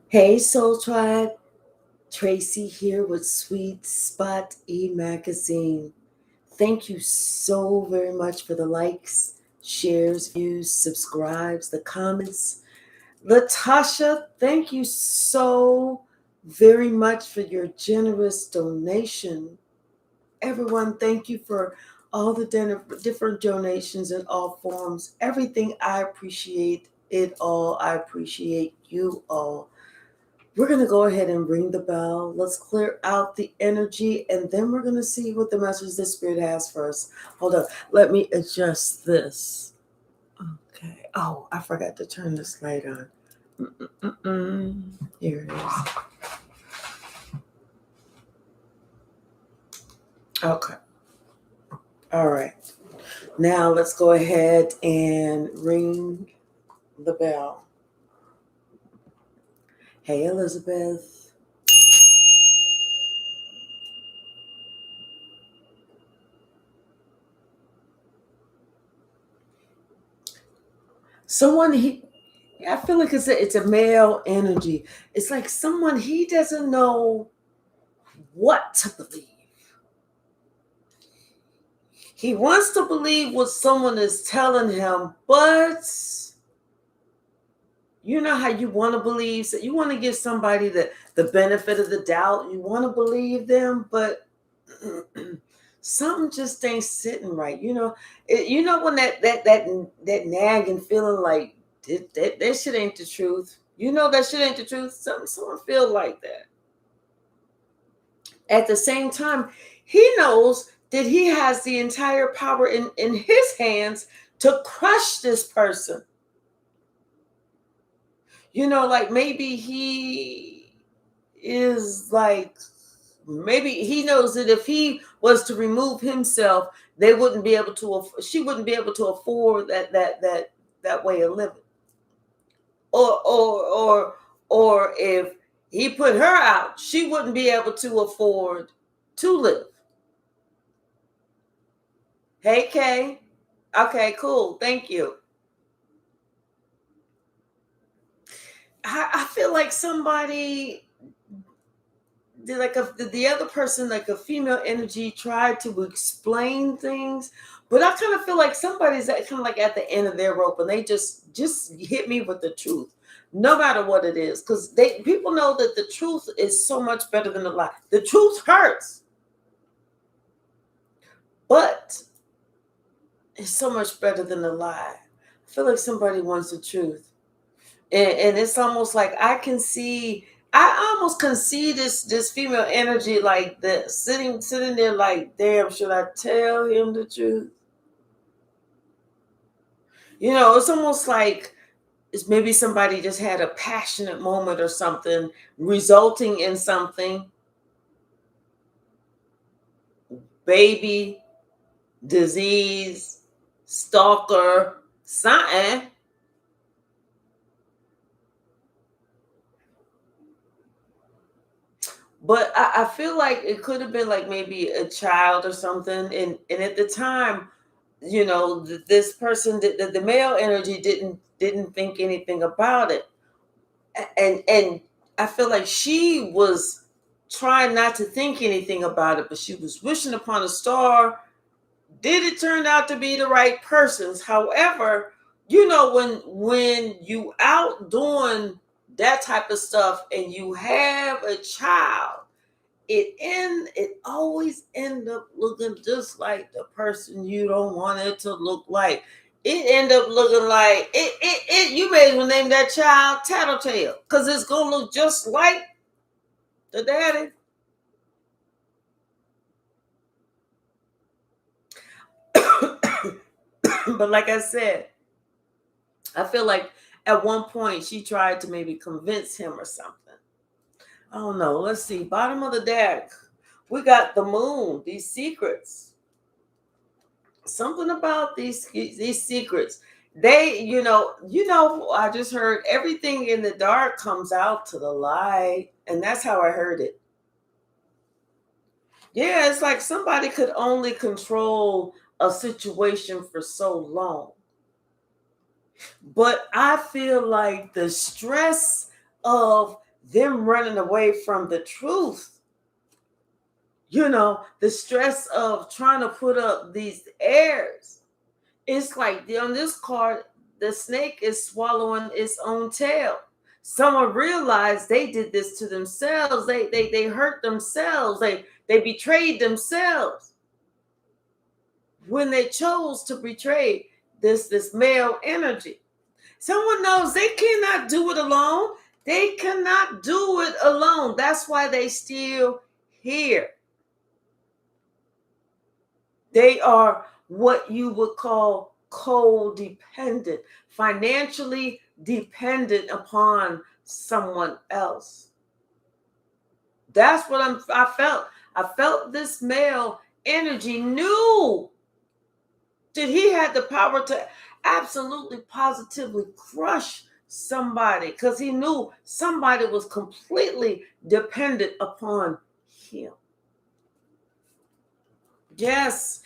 Hey, Soul Tribe. Tracy here with Sweet Spot magazine. Thank you so very much for the likes, shares, views, subscribes, the comments. Latasha, thank you so very much for your generous donation. Everyone, thank you for all the different donations in all forms. Everything, I appreciate it all. I appreciate you all. We're going to go ahead and ring the bell. Let's clear out the energy, and then we're going to see what the message the Spirit has for us. Hold on. Let me adjust this. Okay. Oh, I forgot to turn this light on. Here it is. Okay. All right. Now let's go ahead and ring the bell. Hey, Elizabeth. I feel like it's a male energy. It's like someone, he doesn't know what to believe. He wants to believe what someone is telling him, but you know how you want to believe. So you want to give somebody the benefit of the doubt. You want to believe them, but something just ain't sitting right. You know when that nagging feeling like that shit ain't the truth. You know that shit ain't the truth. Someone feel like that. At the same time, he knows that he has the entire power in his hands to crush this person. Like maybe he is like, maybe he knows that if he was to remove himself, they wouldn't be able to, she wouldn't be able to afford that way of living. Or if he put her out, she wouldn't be able to afford to live. Hey, Kay. Okay, cool. Thank you. I feel like somebody did, like the other person, like a female energy, tried to explain things, but I kind of feel like somebody's kind of like at the end of their rope, and they just hit me with the truth, no matter what it is, because people know that the truth is so much better than the lie. The truth hurts, but it's so much better than the lie. I feel like somebody wants the truth, and it's almost like I almost can see this female energy like this sitting there like, damn, should I tell him the truth? It's almost like it's maybe somebody just had a passionate moment or something, resulting in something, baby, disease, stalker, something. But I feel like it could have been like maybe a child or something. And at the time, this person, the male energy didn't think anything about it. And I feel like she was trying not to think anything about it, but she was wishing upon a star. Did it turn out to be the right person's? However, when you out doing that type of stuff and you have a child, it always end up looking just like the person you don't want it to look like. It end up looking like it you may as well name that child Tattletale, because it's gonna look just like the daddy. But like I said, I feel like at one point she tried to maybe convince him or something. I don't know. Let's see. Bottom of the deck. We got the moon, these secrets. Something about these secrets. I just heard everything in the dark comes out to the light. And that's how I heard it. Yeah, it's like somebody could only control a situation for so long. But I feel like the stress of them running away from the truth, the stress of trying to put up these airs, it's like on this card, the snake is swallowing its own tail. Someone realized they did this to themselves. They hurt themselves. They betrayed themselves when they chose to betray this male energy. Someone knows they cannot do it alone. They cannot do it alone. That's why they still here. They are what you would call codependent, financially dependent upon someone else. That's what I felt. I felt this male energy knew that he had the power to absolutely positively crush somebody because he knew somebody was completely dependent upon him. Yes,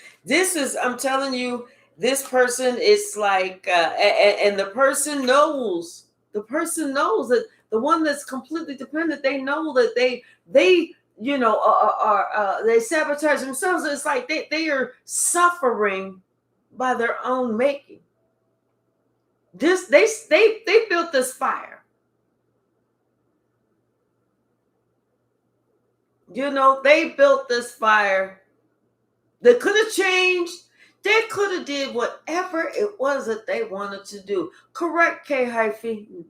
I'm telling you, this person is like, and the person knows that the one that's completely dependent, they know that they they sabotage themselves. It's like they are suffering by their own making. They built this fire. They built this fire. They could have changed. They could have did whatever it was that they wanted to do. Correct, K Hypsee.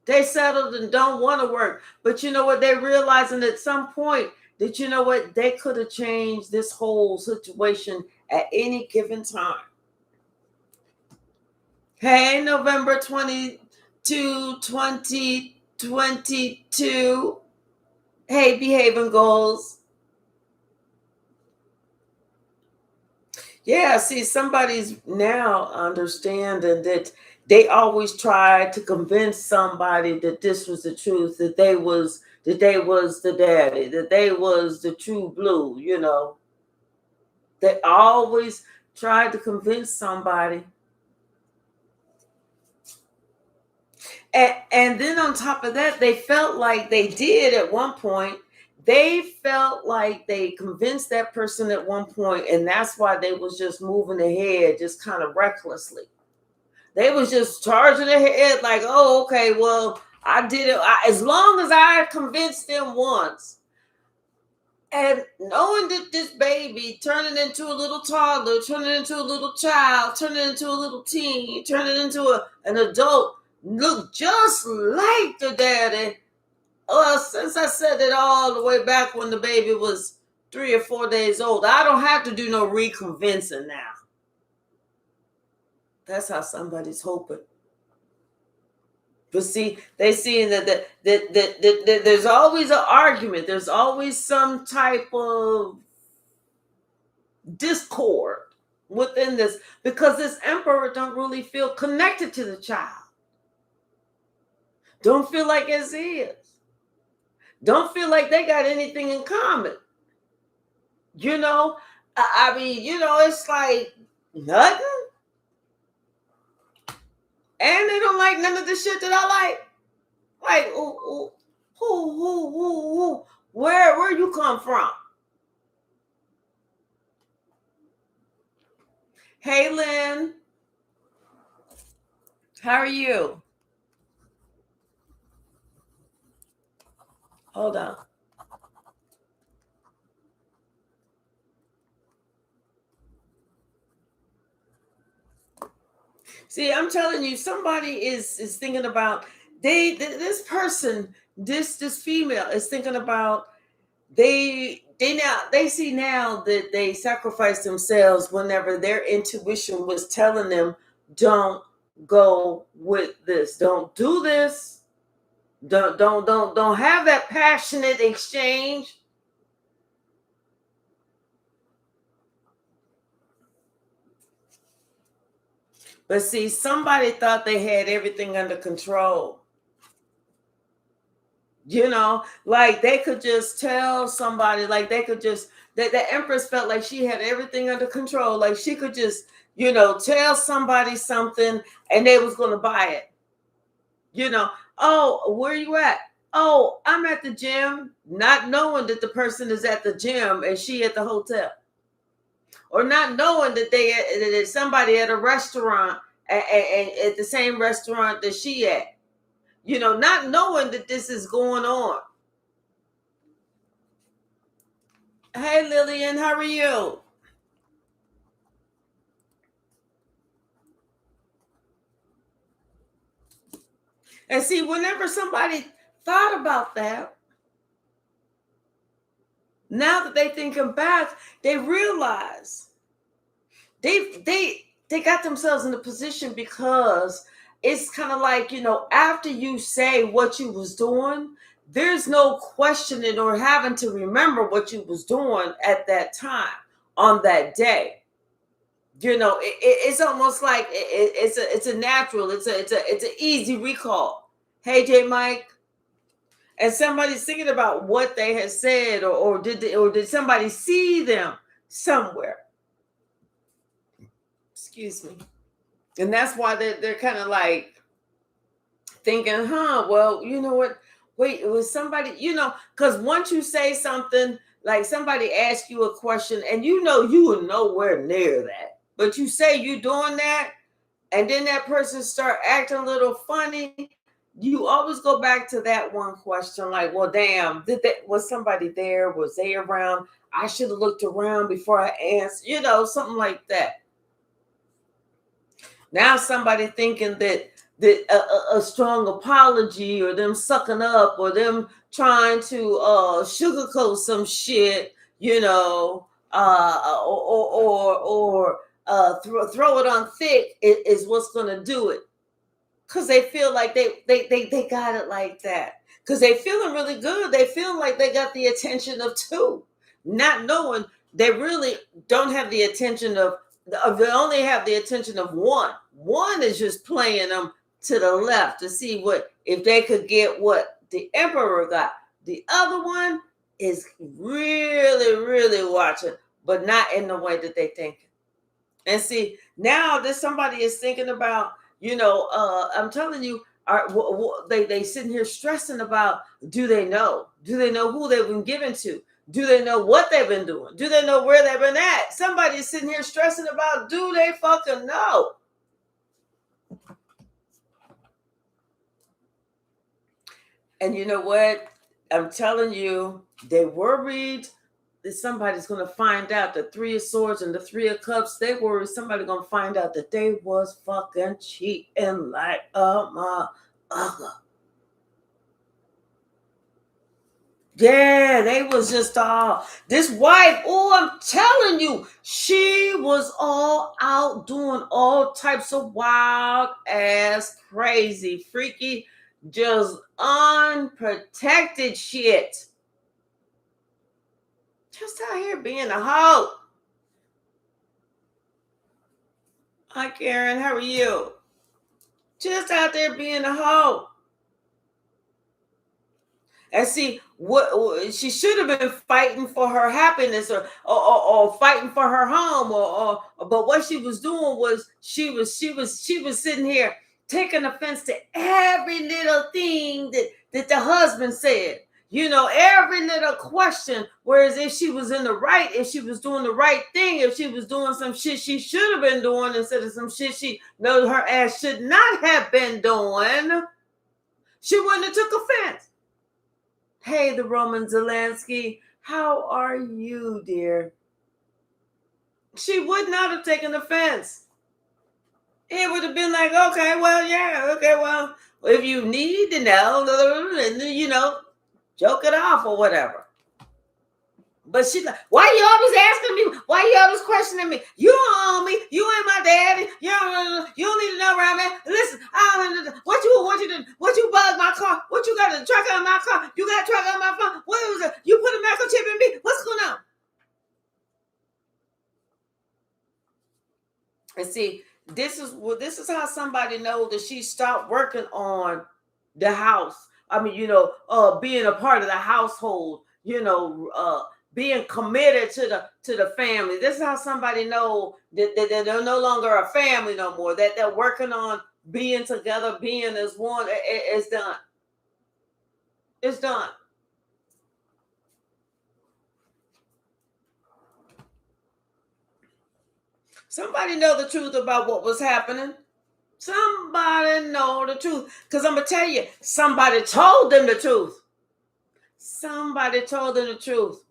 They settled and don't want to work. But you know what? They're realizing at some point that, you know what? They could have changed this whole situation at any given time. Hey, November 22, 2022. Hey, behaving goals. Yeah, see, somebody's now understanding that they always tried to convince somebody that this was the truth, that they was the daddy, that they was the true blue, They always tried to convince somebody. And then on top of that, they felt like they did at one point. They felt like they convinced that person at one point, and that's why they was just moving ahead, just kind of recklessly. They was just charging ahead like, oh, okay, well, I did it. As long as I convinced them once, and knowing that this baby turning into a little toddler, turning into a little child, turning into a little teen, turning into an adult, look just like the daddy. Well, since I said it all the way back when the baby was 3 or 4 days old, I don't have to do no reconvincing now. That's how somebody's hoping. But see, they seeing that there's always an argument. There's always some type of discord within this, because this emperor don't really feel connected to the child. Don't feel like it's his. Don't feel like they got anything in common. I mean, it's like nothing. And they don't like none of the shit that I like. Like, who, where you come from? Hey, Lynn. How are you? Hold on. See, I'm telling you, somebody is thinking about this person, this female is thinking about they see now that they sacrificed themselves whenever their intuition was telling them, don't go with this, don't do this, don't have that passionate exchange. But see, somebody thought they had everything under control. Like they could just tell somebody, like they could just, that the Empress felt like she had everything under control. Like she could just, tell somebody something and they was going to buy it. Oh, where you at? Oh, I'm at the gym, not knowing that the person is at the gym and she at the hotel. Or not knowing that that somebody at a restaurant at the same restaurant that she at. Not knowing that this is going on. Hey, Lillian, how are you? And see, whenever somebody thought about that, now that they thinking back, they realize they got themselves in a position because it's kind of like, after you say what you was doing, there's no questioning or having to remember what you was doing at that time on that day. It's almost like it's a natural, it's an easy recall. Hey, J Mike. And somebody's thinking about what they had said, or did somebody see them somewhere? Excuse me. And that's why they're kind of like thinking, well, you know what? Wait, it was somebody, because once you say something, like somebody asks you a question and you were nowhere near that, but you say you doing that, and then that person start acting a little funny, you always go back to that one question, like, well, damn, was somebody there? Was they around? I should have looked around before I answered, something like that. Now somebody thinking that a strong apology, or them sucking up, or them trying to sugarcoat some shit, throw it on thick is what's gonna do it. Because they feel like they got it like that. Because they feeling really good. They feel like they got the attention of two, not knowing they really don't have the attention of. They only have the attention of one. One is just playing them to the left to see if they could get what the emperor got. The other one is really, really watching, but not in the way that they think. And see, now that somebody is thinking about, I'm telling you, they sitting here stressing about, do they know? Do they know who they've been given to? Do they know what they've been doing? Do they know where they've been at? Somebody's sitting here stressing about, do they fucking know? And you know what? I'm telling you, they worried that somebody's going to find out, the Three of Swords and the Three of Cups. They worried somebody's going to find out that they was fucking cheating like a motherfucker. Yeah, they was just this wife. Oh, I'm telling you, she was all out doing all types of wild ass, crazy, freaky, just unprotected shit. Just out here being a hoe. Hi, Karen. How are you? Just out there being a hoe. And see, what she should have been fighting for her happiness, or fighting for her home, but what she was doing was she was sitting here taking offense to every little thing that the husband said. Every little question. Whereas if she was in the right, if she was doing the right thing, if she was doing some shit she should have been doing instead of some shit she knows her ass should not have been doing, she wouldn't have took offense. Hey, the Roman Zelensky, how are you, dear? She would not have taken offense. It would have been like, okay, well, yeah, okay, well, if you need to know, joke it off or whatever. But she's like, why you always asking me? Why you always questioning me? You don't own me. You ain't my daddy. You don't need to know where I'm at. Listen, what you bugged my car? What you got to track on my car? You got to track on my phone? What was it? You put a microchip in me? What's going on? And see, this is how somebody knows that she stopped working on the house. I mean, being a part of the household, being committed to the family. This is how somebody know that they're no longer a family no more. That they're working on being together, being as one. It's done. It's done. Somebody know the truth about what was happening. Somebody know the truth. Because I'm going to tell you, somebody told them the truth. Somebody told them the truth.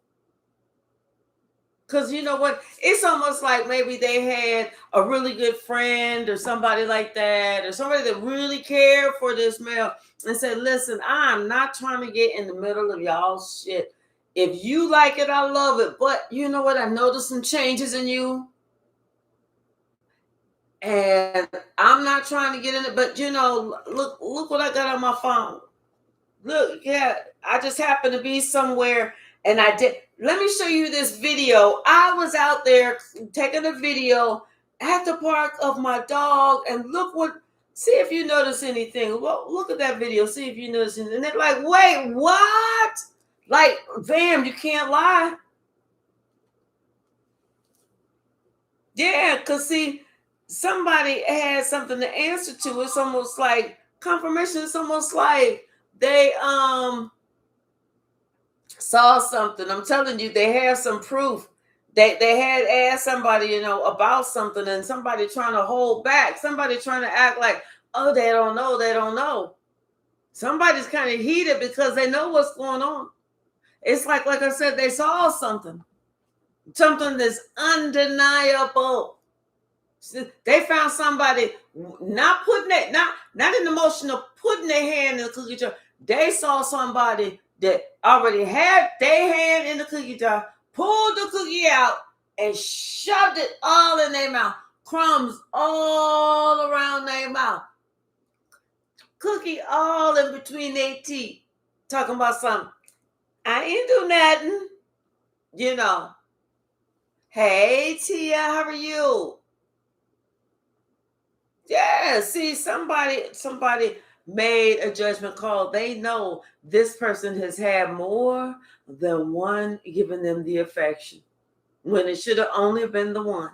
Because you know what? It's almost like maybe they had a really good friend or somebody like that, or somebody that really cared for this male and said, listen, I'm not trying to get in the middle of y'all's shit. If you like it, I love it. But you know what? I noticed some changes in you. And I'm not trying to get in it, but you know, look what I got on my phone. Look, yeah, I just happened to be somewhere and I did. Let me show you this video. I was out there taking a video at the park of my dog, and see if you notice anything. Look at that video, see if you notice anything. And they're like, wait, what? Like, damn, you can't lie. Yeah, because see, somebody had something to answer to. It's almost like confirmation. It's almost like they saw something. I'm telling you, they have some proof. They had asked somebody, you know, about something, and somebody trying to hold back, somebody trying to act like, oh, they don't know. Somebody's kind of heated because they know what's going on. It's like I said, they saw something that's undeniable. They found somebody not in the motion of putting their hand in the cookie jar. They saw somebody that already had their hand in the cookie jar, pulled the cookie out, and shoved it all in their mouth. Crumbs all around their mouth. Cookie all in between their teeth. Talking about something. I ain't do nothing. You know. Hey, Tia, how are you? Yeah, see, somebody made a judgment call. They know this person has had more than one giving them the affection, when it should have only been the one.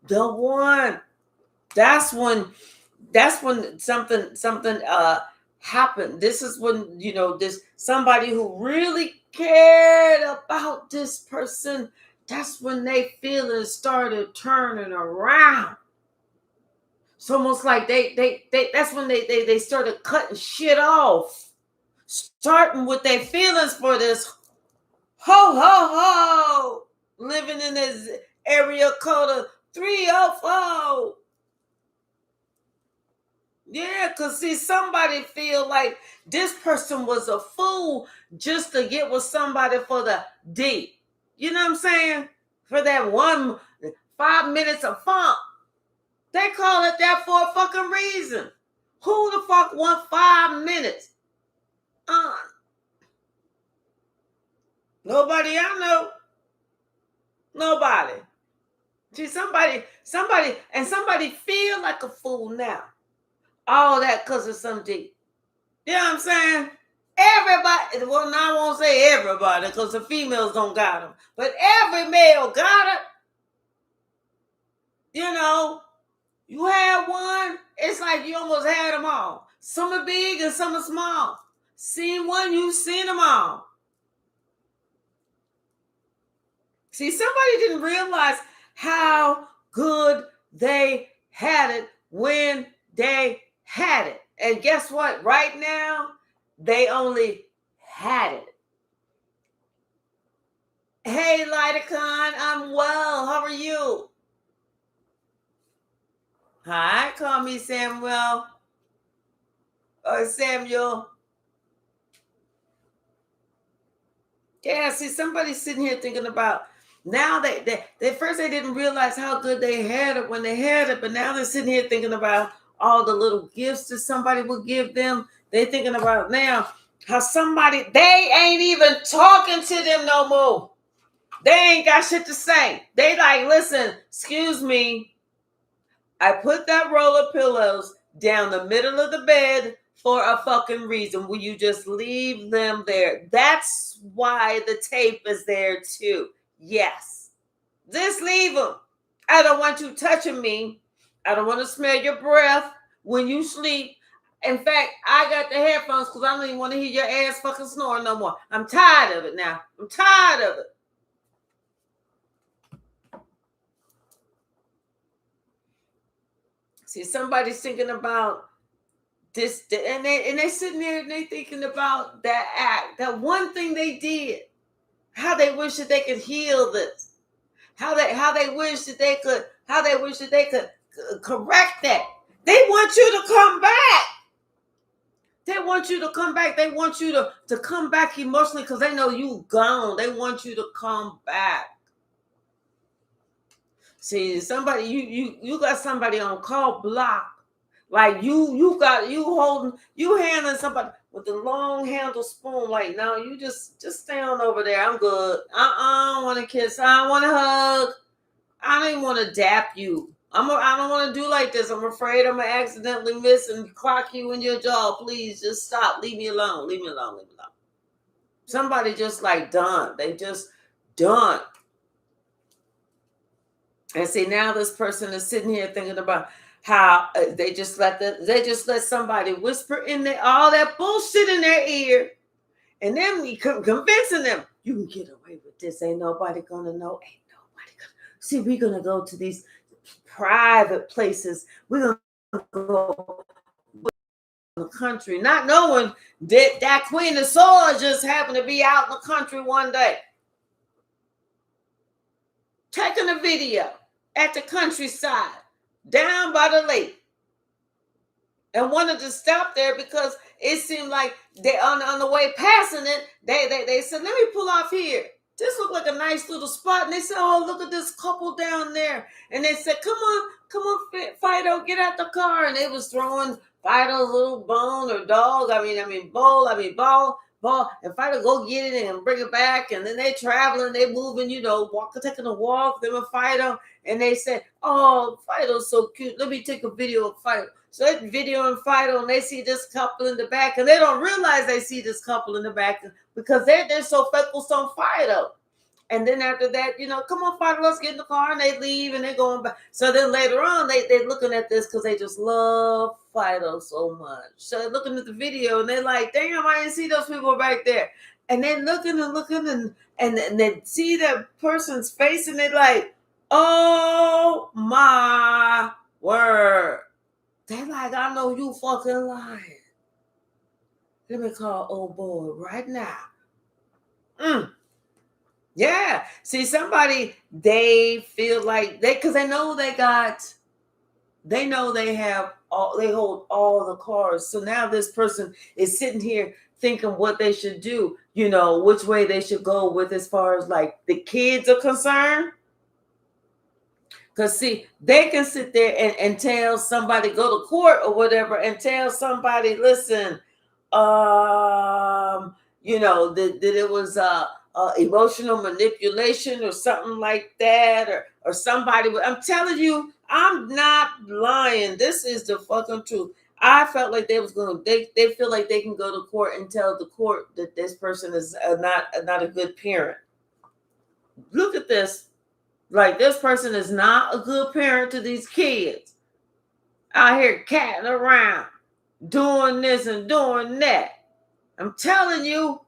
The one. That's when something happened. This is when, you know, this somebody who really cared about this person, that's when they feelings started turning around. It's almost like they that's when they started cutting shit off, starting with their feelings for this ho ho ho living in this area code of 304. Yeah, because see, somebody feel like this person was a fool just to get with somebody for the D. You know what I'm saying? For that 5 minutes of fun. They call it that for a fucking reason. Who the fuck want 5 minutes? Nobody I know. Nobody. See, somebody feel like a fool now. All that because of some D. You know what I'm saying? Everybody, well, now I won't say everybody because the females don't got them. But every male got it. You know, you had one, it's like you almost had them all. Some are big and some are small. Seen one, you've seen them all. See, somebody didn't realize how good they had it when they had it. And guess what? Right now, they only had it. Hey, Lighticon, I'm well. How are you? Hi, call me Samuel. Or Samuel. Yeah, see, somebody's sitting here thinking about, now they first they didn't realize how good they had it when they had it, but now they're sitting here thinking about all the little gifts that somebody will give them. They're thinking about now how they ain't even talking to them no more. They ain't got shit to say. They like, listen, excuse me. I put that roll of pillows down the middle of the bed for a fucking reason. Will you just leave them there? That's why the tape is there too. Yes. Just leave them. I don't want you touching me. I don't want to smell your breath when you sleep. In fact, I got the headphones because I don't even want to hear your ass fucking snoring no more. I'm tired of it now. I'm tired of it. See, somebody's thinking about this, and they sitting there and they thinking about that act, that one thing they did, how they wish that they could heal this, how they wish that they could correct that. They want you to come back. They want you to come back. They want you to come back emotionally because they know you gone. They want you to come back. See, somebody, you got somebody on call block. Like you handling somebody with the long handle spoon. Like, no, you just stay on over there. I'm good. I don't want to kiss. I don't want to hug. I don't even want to dap you. I don't want to do like this. I'm afraid I'm gonna accidentally miss and clock you in your jaw. Please just stop. Leave me alone. Leave me alone. Leave me alone. Somebody just like done. They just done. And see, now this person is sitting here thinking about how they just let somebody whisper in there all that bullshit in their ear, and then we convincing them you can get away with this. Ain't nobody gonna know. Ain't nobody gonna see. We're gonna go to these private places. We're gonna go in the country, not knowing that Queen of Swords just happened to be out in the country one day, taking a video at the countryside down by the lake, and wanted to stop there because it seemed like they on the way passing it, they said, let me pull off here. This looked like a nice little spot. And they said, oh, look at this couple down there. And they said, come on, Fido, get out the car. And they was throwing Fido's little bone or dog. Ball. And Fido go get it and bring it back. And then they traveling, they moving, taking a walk, them and Fido. And they said, oh, Fido's so cute. Let me take a video of Fido. So they video and Fido, and they see this couple in the back, and they don't realize they see this couple in the back because they're so focused on Fido. And then after that, come on, Fido, let's get in the car, and they leave, and they're going back. So then later on, they're looking at this because they just love Fido so much. So they're looking at the video, and they're like, damn, I didn't see those people back there. And they're looking, and they see that person's face, and they're like, oh, my word. They like, I know you fucking lying. Let me call old boy right now. Yeah. See, somebody, they feel like because they know they hold all the cards. So now this person is sitting here thinking what they should do, which way they should go with as far as like the kids are concerned. Because, see, they can sit there and tell somebody, go to court or whatever, and tell somebody, listen, that it was emotional manipulation or something like that, or somebody. I'm telling you, I'm not lying. This is the fucking truth. I felt like they feel like they can go to court and tell the court that this person is not a good parent. Look at this. Like, this person is not a good parent to these kids. Out here catting around, doing this and doing that. I'm telling you,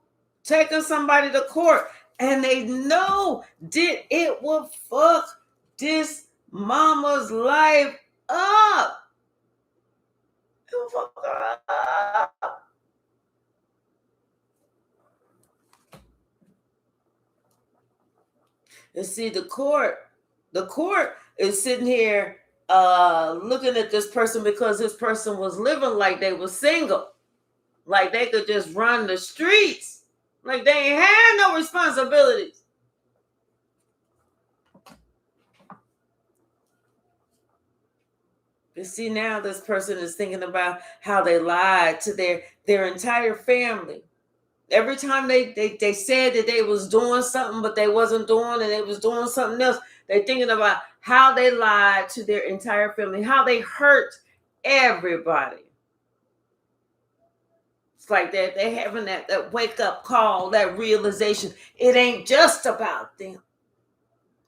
taking somebody to court, and they know that it will fuck this mama's life up. It will fuck her up. And see, the court is sitting here looking at this person because this person was living like they were single, like they could just run the streets, like they ain't had no responsibilities. You see, now this person is thinking about how they lied to their entire family. Every time they said that they was doing something, but they wasn't doing, and they was doing something else, they're thinking about how they lied to their entire family, how they hurt everybody. It's like that they having that wake up call, that realization. It ain't just about them.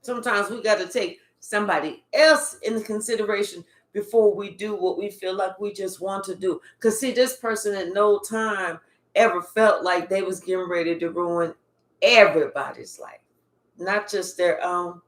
Sometimes we got to take somebody else into consideration before we do what we feel like we just want to do. Because see, this person at no time ever felt like they was getting ready to ruin everybody's life, not just their own,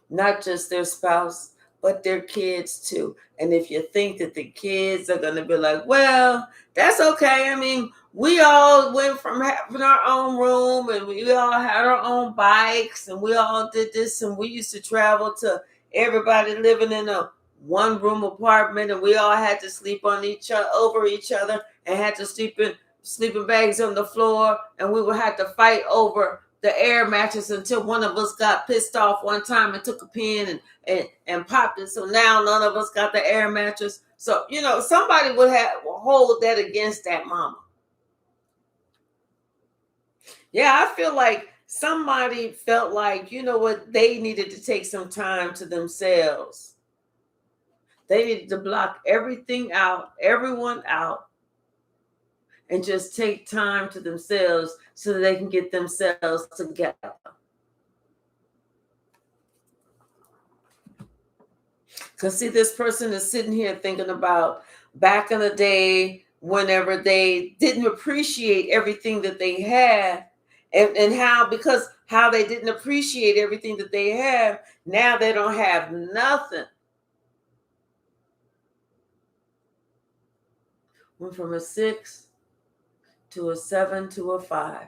not just their spouse, but their kids too. And if you think that the kids are going to be like, well, that's okay. I mean, we all went from having our own room and we all had our own bikes and we all did this and we used to travel to everybody living in a one room apartment and we all had to sleep on each other over each other and had to sleep in sleeping bags on the floor and we would have to fight over the air mattress until one of us got pissed off one time and took a pin and popped it. So now none of us got the air mattress. So, somebody will hold that against that mama. Yeah, I feel like somebody felt like, they needed to take some time to themselves. They needed to block everything out, everyone out, and just take time to themselves so that they can get themselves together. Because see, this person is sitting here thinking about back in the day whenever they didn't appreciate everything that they had and how they didn't appreciate everything that they have, now they don't have nothing. Went from a 6 to a 7 to a 5.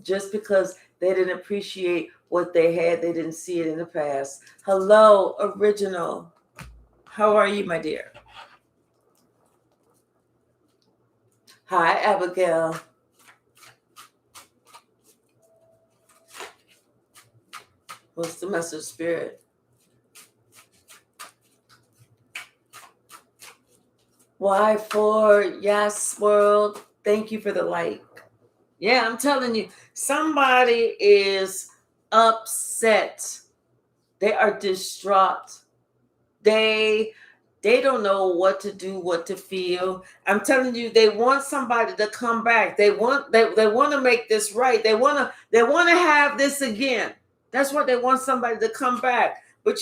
Just because they didn't appreciate what they had, they didn't see it in the past. Hello, original. How are you, my dear? Hi, Abigail. What's the message, Spirit? Why for Yes World? Thank you for the like. Yeah, I'm telling you, somebody is upset. They are distraught. They don't know what to do, what to feel. I'm telling you, they want somebody to come back. They want to make this right. They want to have this again. That's what they want, somebody to come back. But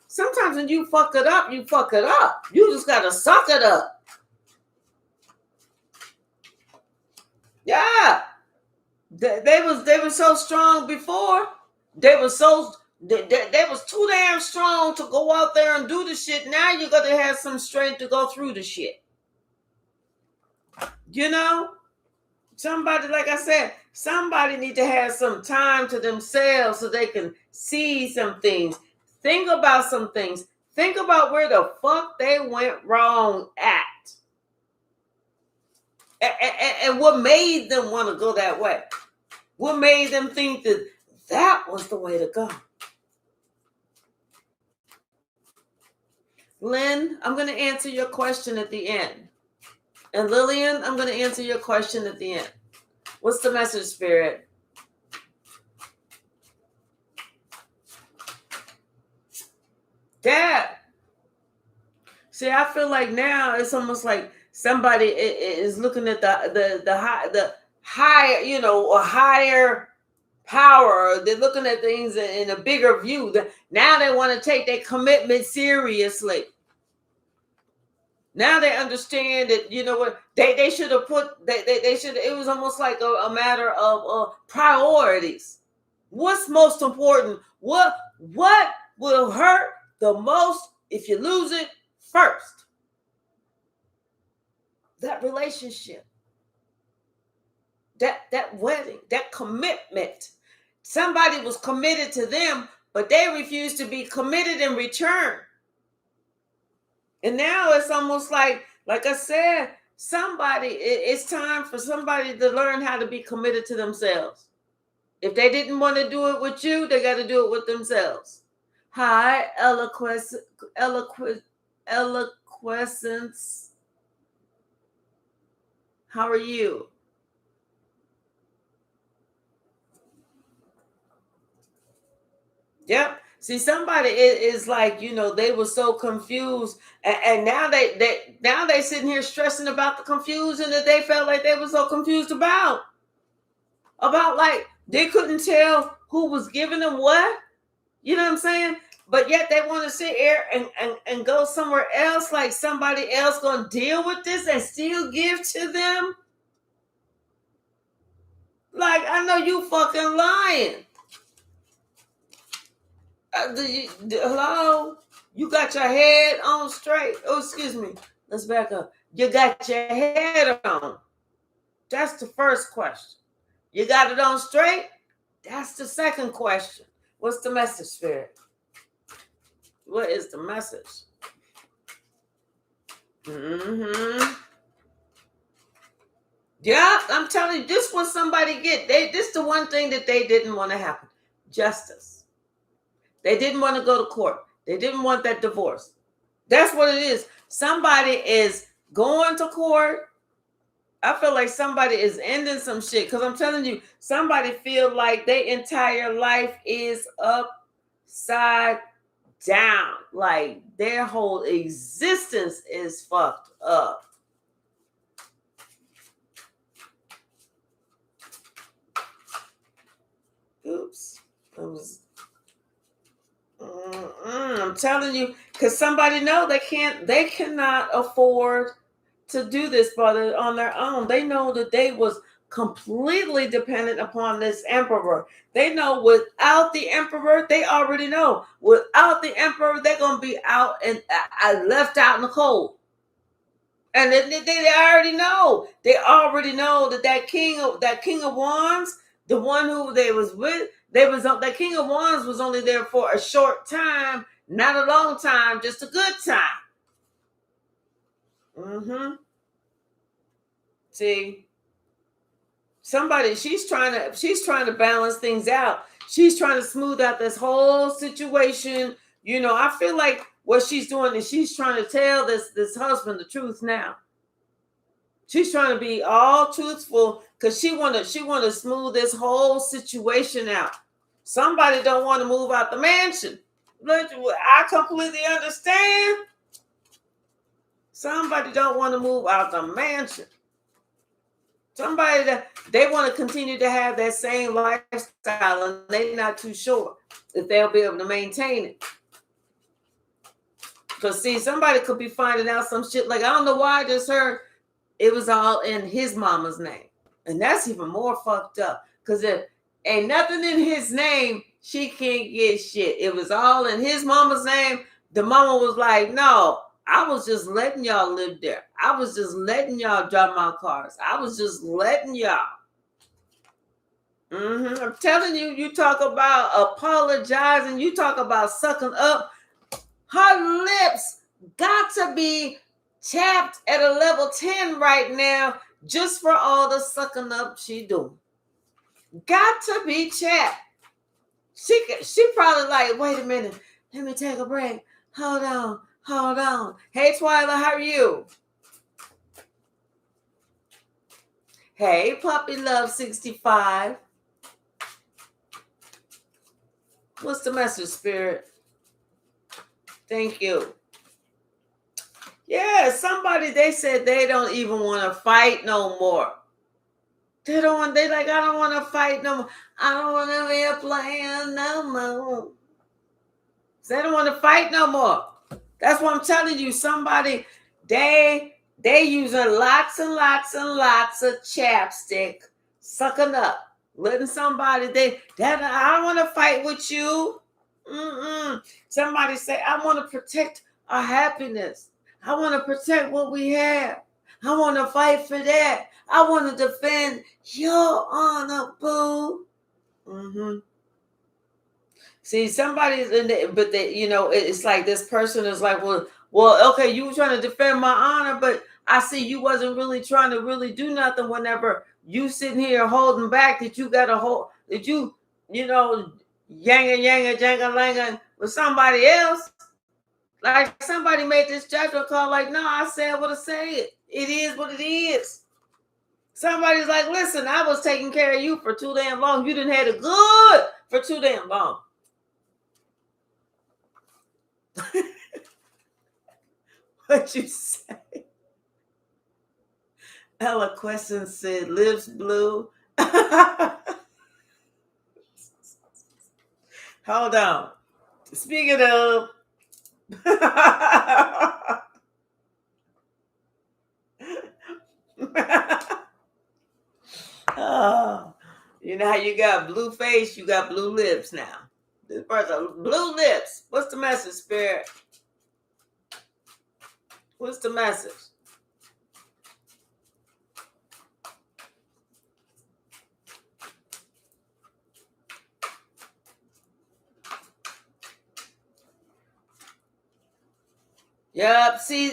sometimes when you fuck it up, you fuck it up. You just got to suck it up. Yeah. They were so strong before. They was too damn strong to go out there and do the shit. Now you got to have some strength to go through the shit. Somebody, like I said, somebody need to have some time to themselves so they can see some things, think about some things, think about where the fuck they went wrong at. And what made them want to go that way? What made them think that was the way to go? Lynn, I'm going to answer your question at the end. And Lillian, I'm going to answer your question at the end. What's the message, Spirit? Dad. See, I feel like now it's almost like somebody is looking at the higher, a higher power. They're looking at things in a bigger view. Now they want to take their commitment seriously. Now they understand that, what they should have put, they should, it was almost like a matter of priorities. What's most important? What will hurt the most if you lose it first? That relationship, that wedding, that commitment. Somebody was committed to them, but they refused to be committed in return. And now it's almost like I said, it's time for somebody to learn how to be committed to themselves. If they didn't want to do it with you, they got to do it with themselves. Hi, Eloquescence. How are you? Yep. See, somebody is like, they were so confused, and now they sitting here stressing about the confusion that they felt like they were so confused about like they couldn't tell who was giving them what. You know what I'm saying? But yet they want to sit here and go somewhere else, like somebody else gonna deal with this and still give to them. Like, I know you fucking lying. Hello? You got your head on straight. Oh, excuse me. Let's back up. You got your head on. That's the first question. You got it on straight? That's the second question. What's the message, Spirit? What is the message? Yeah, I'm telling you, this was somebody get. This is the one thing that they didn't want to happen. Justice. They didn't want to go to court. They didn't want that divorce. That's what it is. Somebody is going to court. I feel like somebody is ending some shit, because I'm telling you, somebody feel like their entire life is upside down. Like their whole existence is fucked up. Oops. I'm telling you, because somebody know they cannot afford to do this, brother, on their own. They know that they was completely dependent upon this emperor. They know without the emperor, they already know without the emperor, they're gonna be out and left out in the cold. And they already know. They already know that king of wands, the one who they was with, that king of wands was only there for a short time, not a long time, just a good time. See, somebody, she's trying to balance things out. She's trying to smooth out this whole situation. I feel like what she's doing is she's trying to tell this husband the truth now. She's trying to be all truthful because she want to smooth this whole situation out. Somebody don't want to move out the mansion. I completely understand. Somebody don't want to move out the mansion. Somebody that they want to continue to have that same lifestyle, and they're not too sure if they'll be able to maintain it. Because see, somebody could be finding out some shit. Like, I don't know why I just heard it was all in his mama's name. And that's even more fucked up. Because if ain't nothing in his name, she can't get shit. It was all in his mama's name. The mama was like, no, I was just letting y'all live there. I was just letting y'all drive my cars. I was just letting y'all. I'm telling you, you talk about apologizing. You talk about sucking up. Her lips got to be chapped at a level 10 right now, just for all the sucking up she doing. Got to be chapped. She probably like, wait a minute, let me take a break. Hold on. Hey, Twyla, how are you? Hey, Puppy Love 65. What's the message, Spirit? Thank you. Yeah, somebody, they said they don't even want to fight no more. They like, I don't want to fight no more. I don't want to be a player no more. They don't want to fight no more. That's what I'm telling you. Somebody, they using lots and lots and lots of chapstick, sucking up, letting somebody, I don't want to fight with you. Somebody say, I want to protect our happiness. I want to protect what we have. I want to fight for that. I want to defend your honor, boo. See, somebody's in there, but it's like this person is like, well, okay, you were trying to defend my honor, but I see you wasn't really trying to really do nothing whenever you sitting here holding back that you got a hold, that you yanga janga langa with somebody else. Like somebody made this judgment call, like, no, I said what I said. It is what it is. Somebody's like, listen, I was taking care of you for too damn long. You didn't have it good for too damn long. What you say? Ella Question said, lips blue. Hold on. Speaking of, oh, you know how you got blue face, you got blue lips now. This person, blue lips. What's the message, Spirit? What's the message? Yep. See,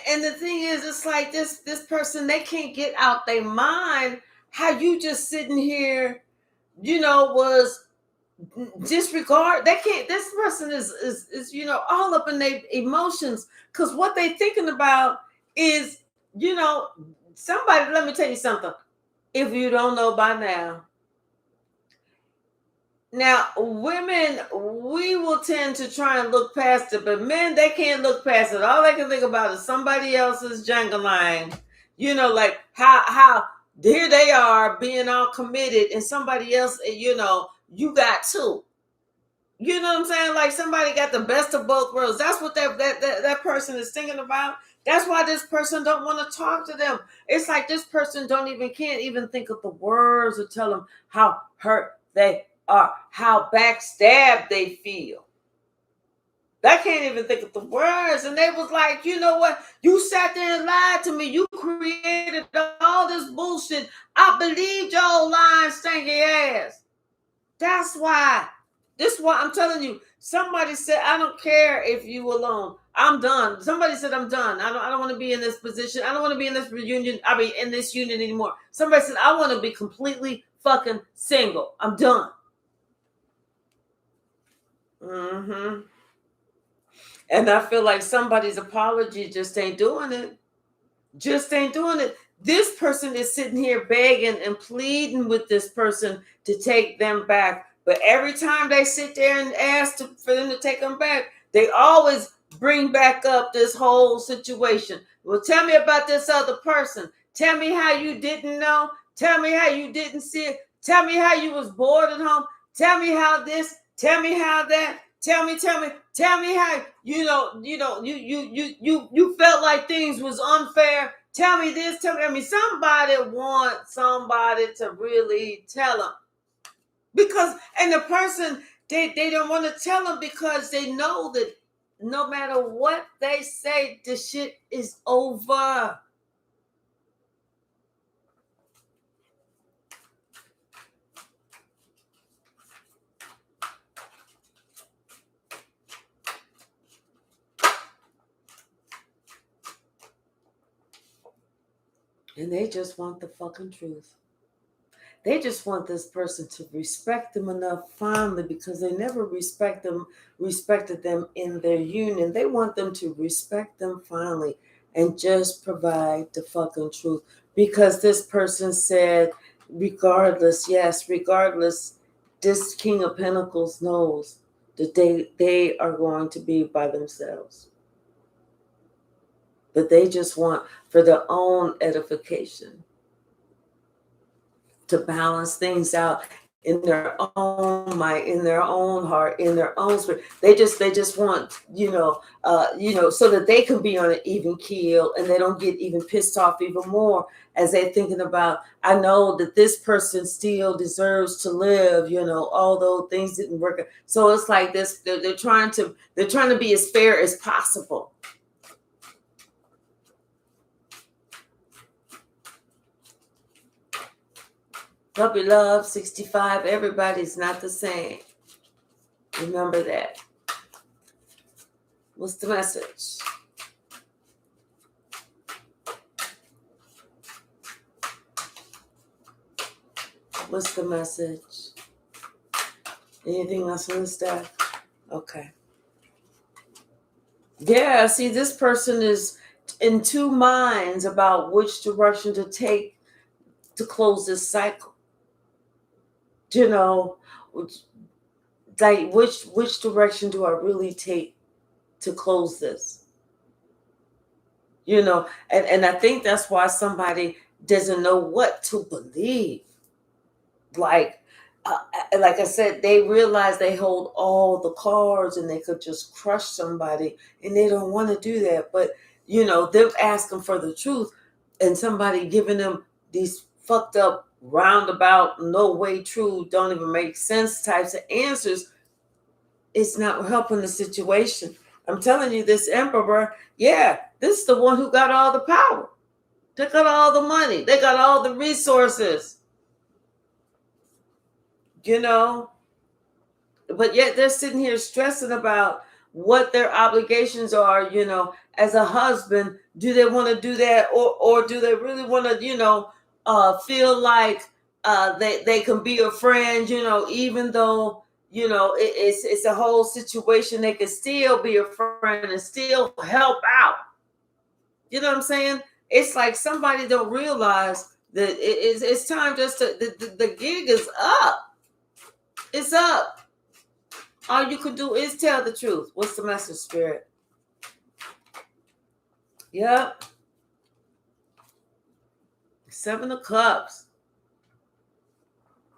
and the thing is, it's like this person, they can't get out their mind how you just sitting here, was disregard. They can't. This person is all up in their emotions, because what they thinking about is, somebody. Let me tell you something. If you don't know by now, women, we will tend to try and look past it, but men, they can't look past it. All they can think about is somebody else's jungle line. Like how here they are being all committed, and somebody else, you got two. You know what I'm saying? Like somebody got the best of both worlds. That's what that person is thinking about. That's why this person don't want to talk to them. It's like this person can't even think of the words or tell them how hurt they are, how backstabbed they feel. They can't even think of the words. And they was like, you know what? You sat there and lied to me. You created all this bullshit. I believed your lying, stinky ass. That's why. This is why I'm telling you. Somebody said, I don't care if you alone. I'm done. Somebody said, I'm done. I don't want to be in this position. I don't want to be in this reunion. In this union anymore. Somebody said, I want to be completely fucking single. I'm done. Mm-hmm. And I feel like somebody's apology just ain't doing it. Just ain't doing it. This person is sitting here begging and pleading with this person to take them back. But every time they sit there and ask for them to take them back, they always bring back up this whole situation. Well, tell me about this other person. Tell me how you didn't know. Tell me how you didn't see it. Tell me how you was bored at home. Tell me how this. Tell me how that. Tell me how you felt like things was unfair. Tell me this. Somebody wants somebody to really tell them, and the person they don't want to tell them because they know that no matter what they say, the shit is over. And they just want the fucking truth. They just want this person to respect them enough finally, because they never respected them in their union. They want them to respect them finally and just provide the fucking truth. Because this person said, regardless, this King of Pentacles knows that they are going to be by themselves. But they just want, for their own edification, to balance things out in their own mind, in their own heart, in their own spirit. They just want, so that they can be on an even keel and they don't get even pissed off even more as they're thinking about, I know that this person still deserves to live, although things didn't work out. So it's like this, they're trying to be as fair as possible. Puppy love, 65. Everybody's not the same. Remember that. What's the message? What's the message? Anything else on the stack? Okay. Yeah, see, this person is in two minds about which direction to take to close this cycle. Like which direction do I really take to close this. You know, and I think that's why somebody doesn't know what to believe. Like, like I said, they realize they hold all the cards and they could just crush somebody, and they don't want to do that. But you know, them asking for the truth and somebody giving them these fucked up, roundabout, no way true, don't even make sense types of answers, it's not helping the situation. I'm telling you, this emperor, yeah, this is the one who got all the power. They got all the money. They got all the resources. You know, but yet they're sitting here stressing about what their obligations are. You know, as a husband, do they want to do that, or do they really want to, you know, feel like they can be a friend, you know, even though, you know, it's a whole situation. They can still be a friend and still help out. You know what I'm saying? It's like somebody don't realize that it's time just to, the gig is up. It's up. All you can do is tell the truth. What's the message, Spirit? Yep. 7 of Cups.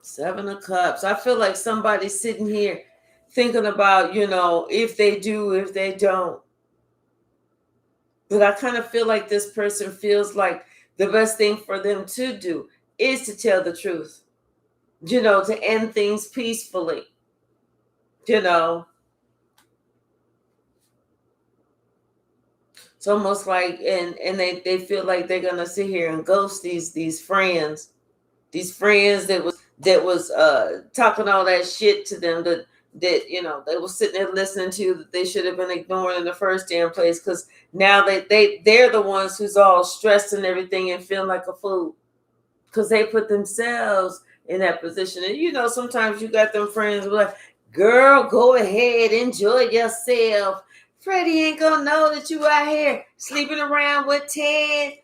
7 of Cups. I feel like somebody's sitting here thinking about, you know, if they do, if they don't. But I kind of feel like this person feels like the best thing for them to do is to tell the truth. You know, to end things peacefully. You know. It's almost like, and they feel like they're gonna sit here and ghost these friends that was talking all that shit to them that you know they were sitting there listening to, that they should have been ignoring in the first damn place, because now they're the ones who's all stressed and everything and feeling like a fool because they put themselves in that position. And you know, sometimes you got them friends who are like, girl, go ahead, enjoy yourself. Freddie ain't gonna know that you out here sleeping around with Ted.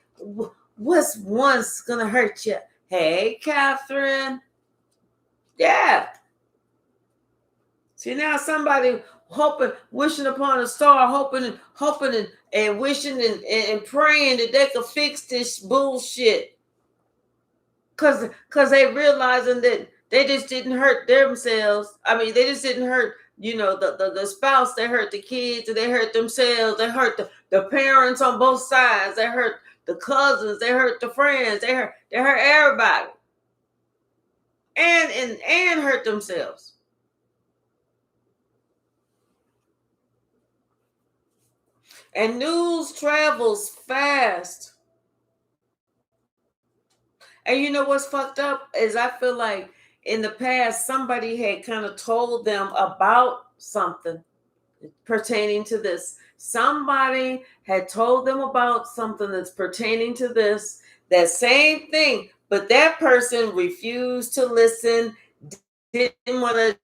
What's once gonna hurt you? Hey, Catherine. Yeah. See, now somebody wishing upon a star, hoping and wishing and praying that they could fix this bullshit. Cause they realizing that they just didn't hurt themselves. I mean, they just didn't hurt, you know, the spouse. They hurt the kids, and they hurt themselves. They hurt the parents on both sides. They hurt the cousins. They hurt the friends. They hurt everybody, and hurt themselves. And news travels fast. And you know what's fucked up is I feel like in the past somebody had kind of told them about something pertaining to this. Somebody had told them about something that's pertaining to this, that same thing, but that person refused to listen, didn't want to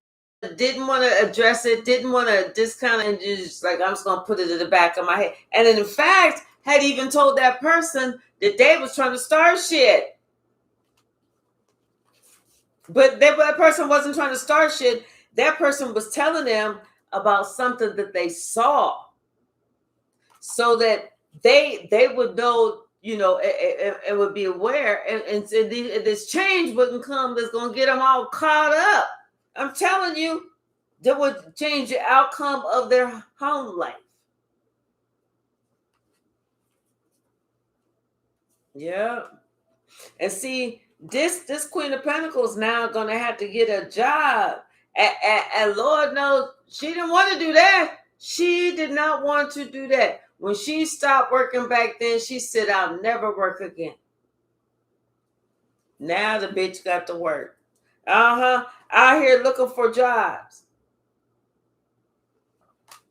address it, didn't want to just kind of just like, I'm just gonna put it in the back of my head. And in fact, had even told that person that they was trying to start shit. But that person wasn't trying to start shit. That person was telling them about something that they saw, so that they would know, you know, and would be aware, and this change wouldn't come that's going to get them all caught up. I'm telling you, that would change the outcome of their home life. Yeah. And see, this Queen of Pentacles now going to have to get a job. And Lord knows she didn't want to do that. She did not want to do that. When she stopped working back then, she said, I'll never work again. Now the bitch got to work. Out here looking for jobs.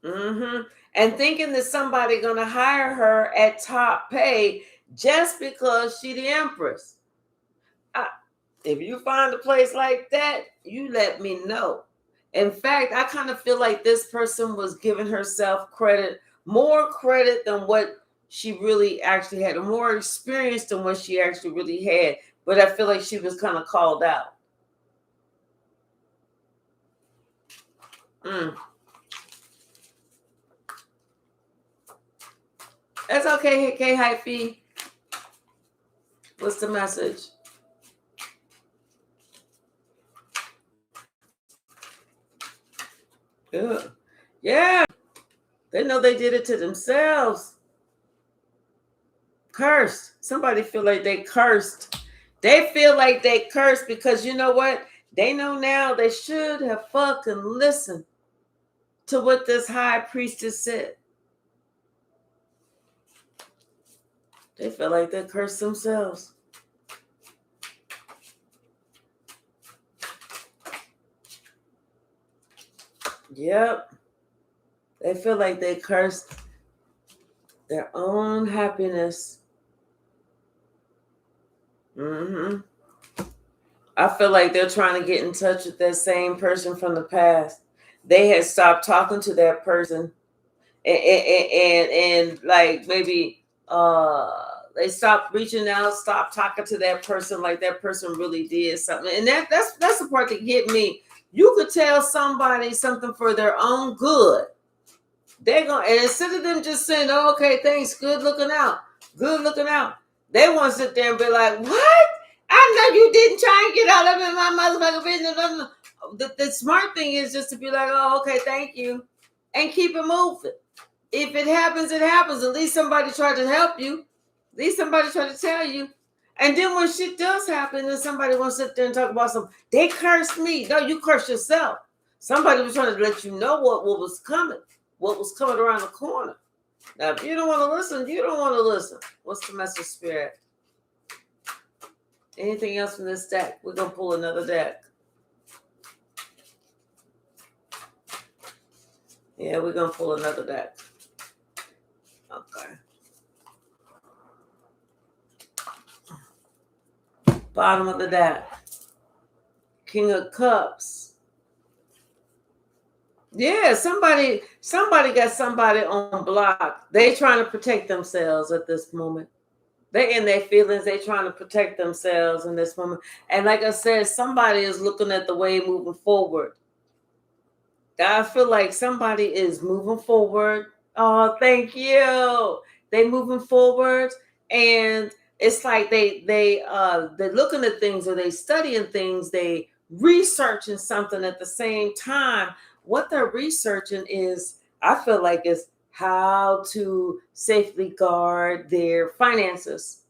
And thinking that somebody going to hire her at top pay just because she the Empress. If you find a place like that, you let me know. In fact, I kind of feel like this person was giving herself more credit than what she really actually had, more experience than what she actually really had. But I feel like she was kind of called out. That's okay, K Hypsee. What's the message? Yeah. They know they did it to themselves. Cursed. Somebody feel like they cursed. They feel like they cursed because you know what? They know now they should have fucking listened to what this high priestess said. They feel like they cursed themselves. Yep. They feel like they cursed their own happiness. I feel like they're trying to get in touch with that same person from the past. They had stopped talking to that person, and like maybe they stopped reaching out, stopped talking to that person like that person really did something. And that's the part that get me. You could tell somebody something for their own good. They're going, and instead of them just saying, "Oh, okay, thanks, good looking out," they want to sit there and be like, "What? I know you didn't try and get out of it, my motherfucking business." The smart thing is just to be like, "Oh, okay, thank you," and keep it moving. If it happens, it happens. At least somebody tried to help you. At least somebody tried to tell you. And then when shit does happen, and somebody wants to sit there and talk about something, they cursed me. No, you cursed yourself. Somebody was trying to let you know what was coming. What was coming around the corner. Now, if you don't want to listen, you don't want to listen. What's the message, Spirit? Anything else from this deck? We're going to pull another deck. Yeah, we're going to pull another deck. Okay. Bottom of the deck. King of Cups. Yeah, somebody got somebody on block. They trying to protect themselves at this moment. They in their feelings. They trying to protect themselves in this moment. And like I said, somebody is looking at the way moving forward. I feel like somebody is moving forward. Oh, thank you. They moving forward, and it's like they're looking at things, or they studying things, they researching something at the same time. What they're researching is, I feel like, is how to safely guard their finances,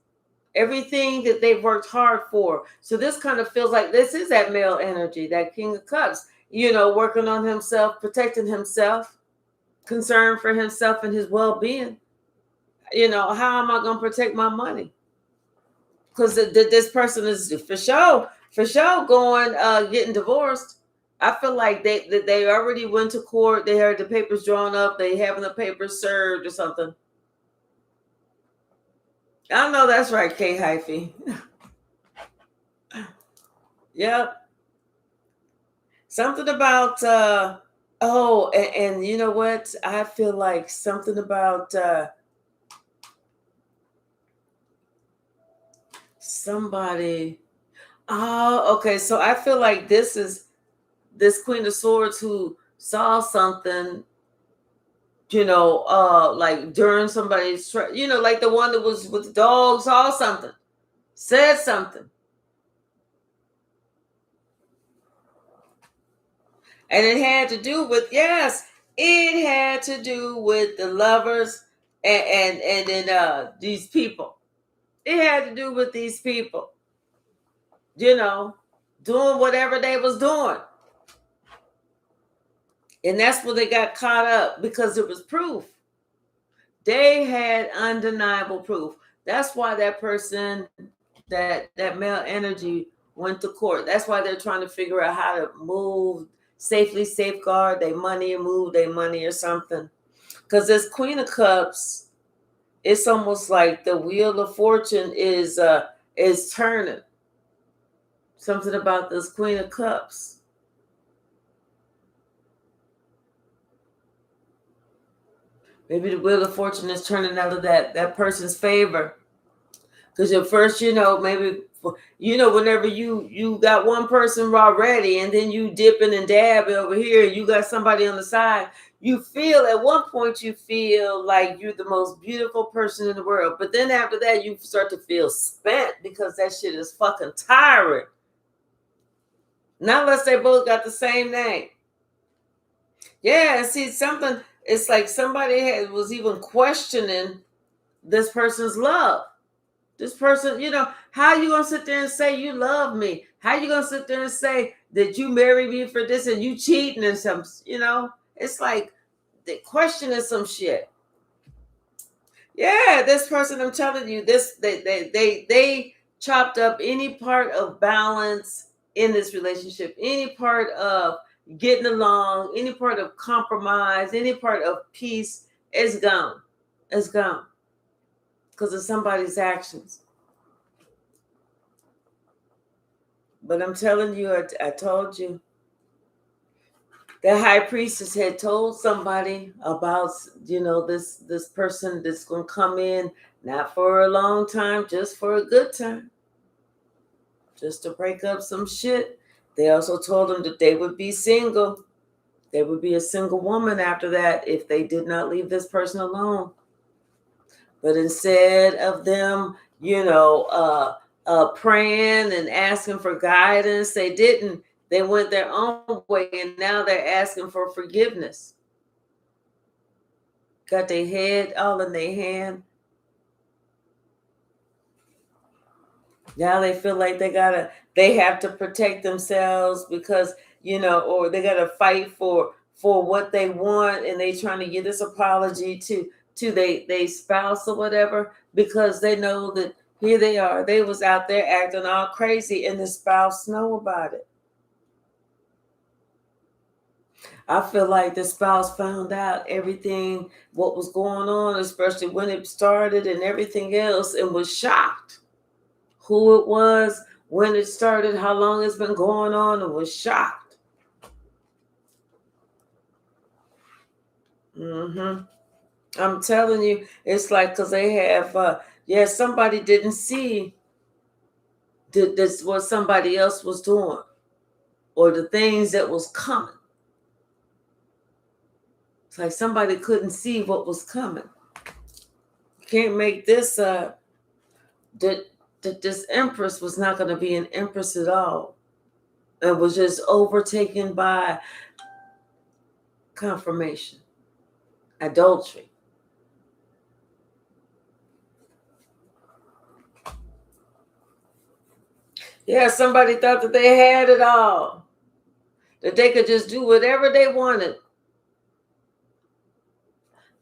everything that they've worked hard for. So this kind of feels like this is that male energy, that King of Cups, working on himself, protecting himself, concerned for himself and his well-being. How am I going to protect my money? Because this person is for sure going, getting divorced. I feel like they already went to court. They had the papers drawn up. They having the papers served or something. I know that's right, K Hypsee. Yep. Something about and you know what? I feel like something about somebody. Oh, okay. So I feel like this is this Queen of Swords who saw something, like during somebody's, like the one that was with the dog, saw something, said something. And it had to do with, yes, it had to do with the lovers and then these people. It had to do with these people, doing whatever they was doing. And that's where they got caught up, because it was proof. They had undeniable proof. That's why that person, that male energy, went to court. That's why they're trying to figure out how to move safely, safeguard their money, and move their money or something. Because this Queen of Cups, it's almost like the wheel of fortune is turning. Something about this Queen of Cups. Maybe the wheel of fortune is turning out of that person's favor. Because at first, maybe, whenever you got one person already, and then you dipping and dabbing over here, you got somebody on the side, You feel at one point you feel like you're the most beautiful person in the world, but then after that you start to feel spent because that shit is fucking tiring. Not unless they both got the same name. Yeah, see something. It's like somebody was even questioning this person's love. This person, how you gonna sit there and say you love me? How you gonna sit there and say that you married me for this and you cheating and some, It's like they questioning some shit. Yeah, this person, I'm telling you, they chopped up any part of balance in this relationship, any part of getting along, any part of compromise, any part of peace is gone. It's gone because of somebody's actions. But I'm telling you, I told you, the high priestess had told somebody about, this person that's going to come in, not for a long time, just for a good time, just to break up some shit. They also told them that they would be single. They would be a single woman after that if they did not leave this person alone. But instead of them, praying and asking for guidance, they didn't. They went their own way, and now they're asking for forgiveness. Got their head all in their hand. Now they feel like they have to protect themselves because, or they gotta fight for what they want, and they trying to get this apology to they spouse or whatever, because they know that here they are. They was out there acting all crazy, and the spouse know about it. I feel like the spouse found out everything, what was going on, especially when it started and everything else, and was shocked. Who it was, when it started, how long it's been going on, and was shocked. I'm telling you, it's like because they have, somebody didn't see this what somebody else was doing or the things that was coming. It's like somebody couldn't see what was coming. Can't make this that this empress was not going to be an empress at all. It was just overtaken by confirmation, adultery. Yeah, somebody thought that they had it all, that they could just do whatever they wanted.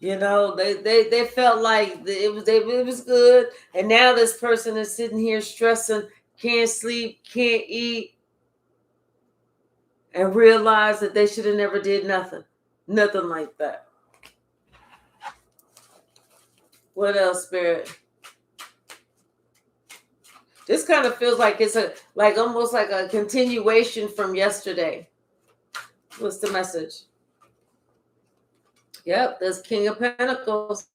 They felt like it was good, and now this person is sitting here stressing, can't sleep, can't eat, and realize that they should have never did nothing like that. What else, Spirit? This kind of feels like it's almost like a continuation from yesterday. What's the message? Yep, there's King of Pentacles.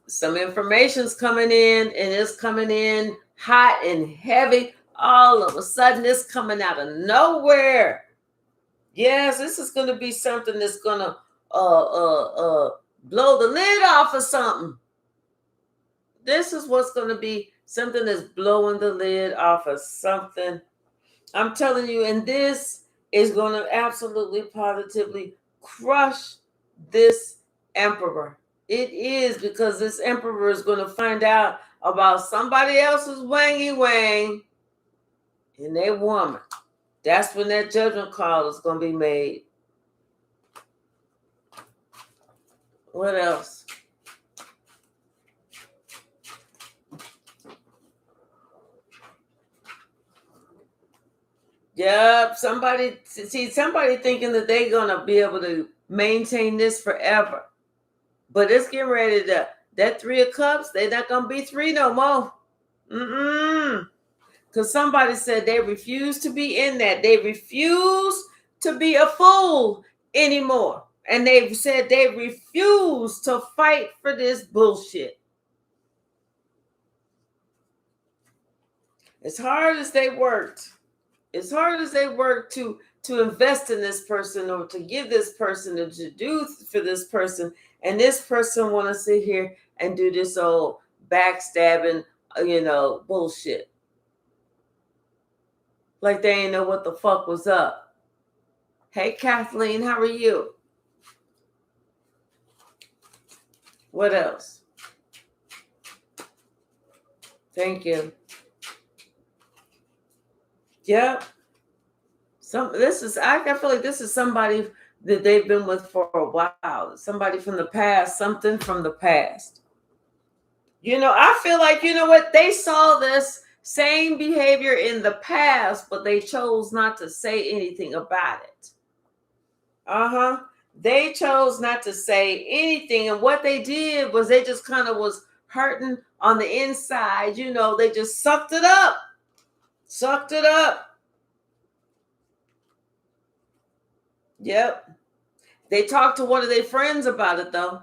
Some information's coming in, and it's coming in hot and heavy. All of a sudden, it's coming out of nowhere. Yes, this is going to be something that's going to blow the lid off of something. This is what's going to be something that's blowing the lid off of something. I'm telling you, and this is going to absolutely, positively crush this emperor. It is, because this emperor is going to find out about somebody else's wangy wang and their woman. That's when that judgment call is going to be made. What else? Yep, somebody thinking that they're going to be able to maintain this forever. But it's getting ready to, that 3 of Cups, they're not going to be 3 no more. Because somebody said they refuse to be in that. They refuse to be a fool anymore. And they've said they refuse to fight for this bullshit. As hard as they worked, to invest in this person or to give this person or to do for this person, and this person want to sit here and do this old backstabbing, bullshit. Like they ain't know what the fuck was up. Hey, Kathleen, how are you? What else? Thank you. Yep. I feel like this is somebody that they've been with for a while. Somebody from the past, something from the past. I feel like, what? They saw this same behavior in the past, but they chose not to say anything about it. Uh-huh. They chose not to say anything. And what they did was they just kind of was hurting on the inside. They just sucked it up. Sucked it up. Yep. They talked to one of their friends about it, though.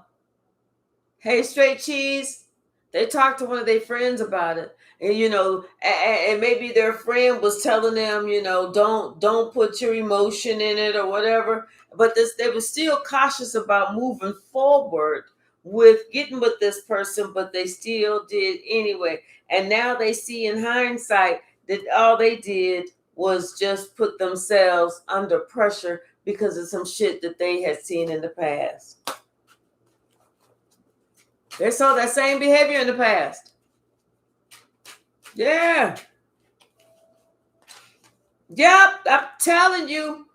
Hey, Straight Cheese. They talked to one of their friends about it. And, and maybe their friend was telling them, don't put your emotion in it or whatever. But they were still cautious about moving forward with getting with this person, but they still did anyway. And now they see in hindsight that all they did was just put themselves under pressure because of some shit that they had seen in the past. They saw that same behavior in the past. Yeah. Yep, I'm telling you.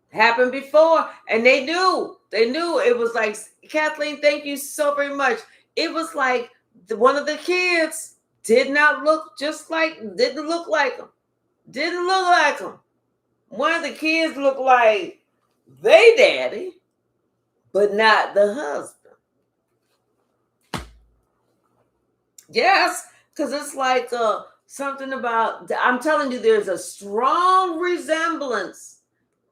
Happened before. And they knew. They knew. It was like, Kathleen, thank you so very much. It was like one of the kids didn't look like them. Didn't look like them. One of the kids looked like they daddy, but not the husband. Yes, because it's like something about, I'm telling you, there's a strong resemblance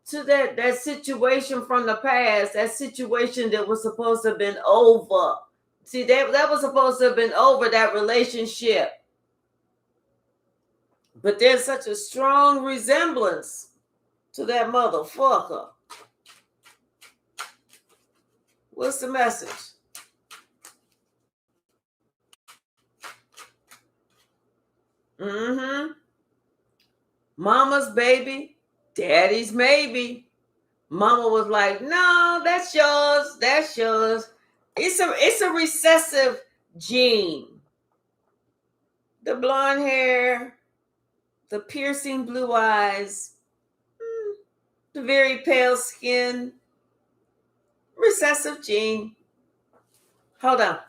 to that situation from the past, that situation that was supposed to have been over. See, that was supposed to have been over, that relationship. But there's such a strong resemblance to that motherfucker. What's the message? Mm-hmm. Mama's baby, daddy's maybe. Mama was like, no, that's yours. That's yours. It's a recessive gene. The blonde hair, the piercing blue eyes, the very pale skin. Recessive gene. Hold on.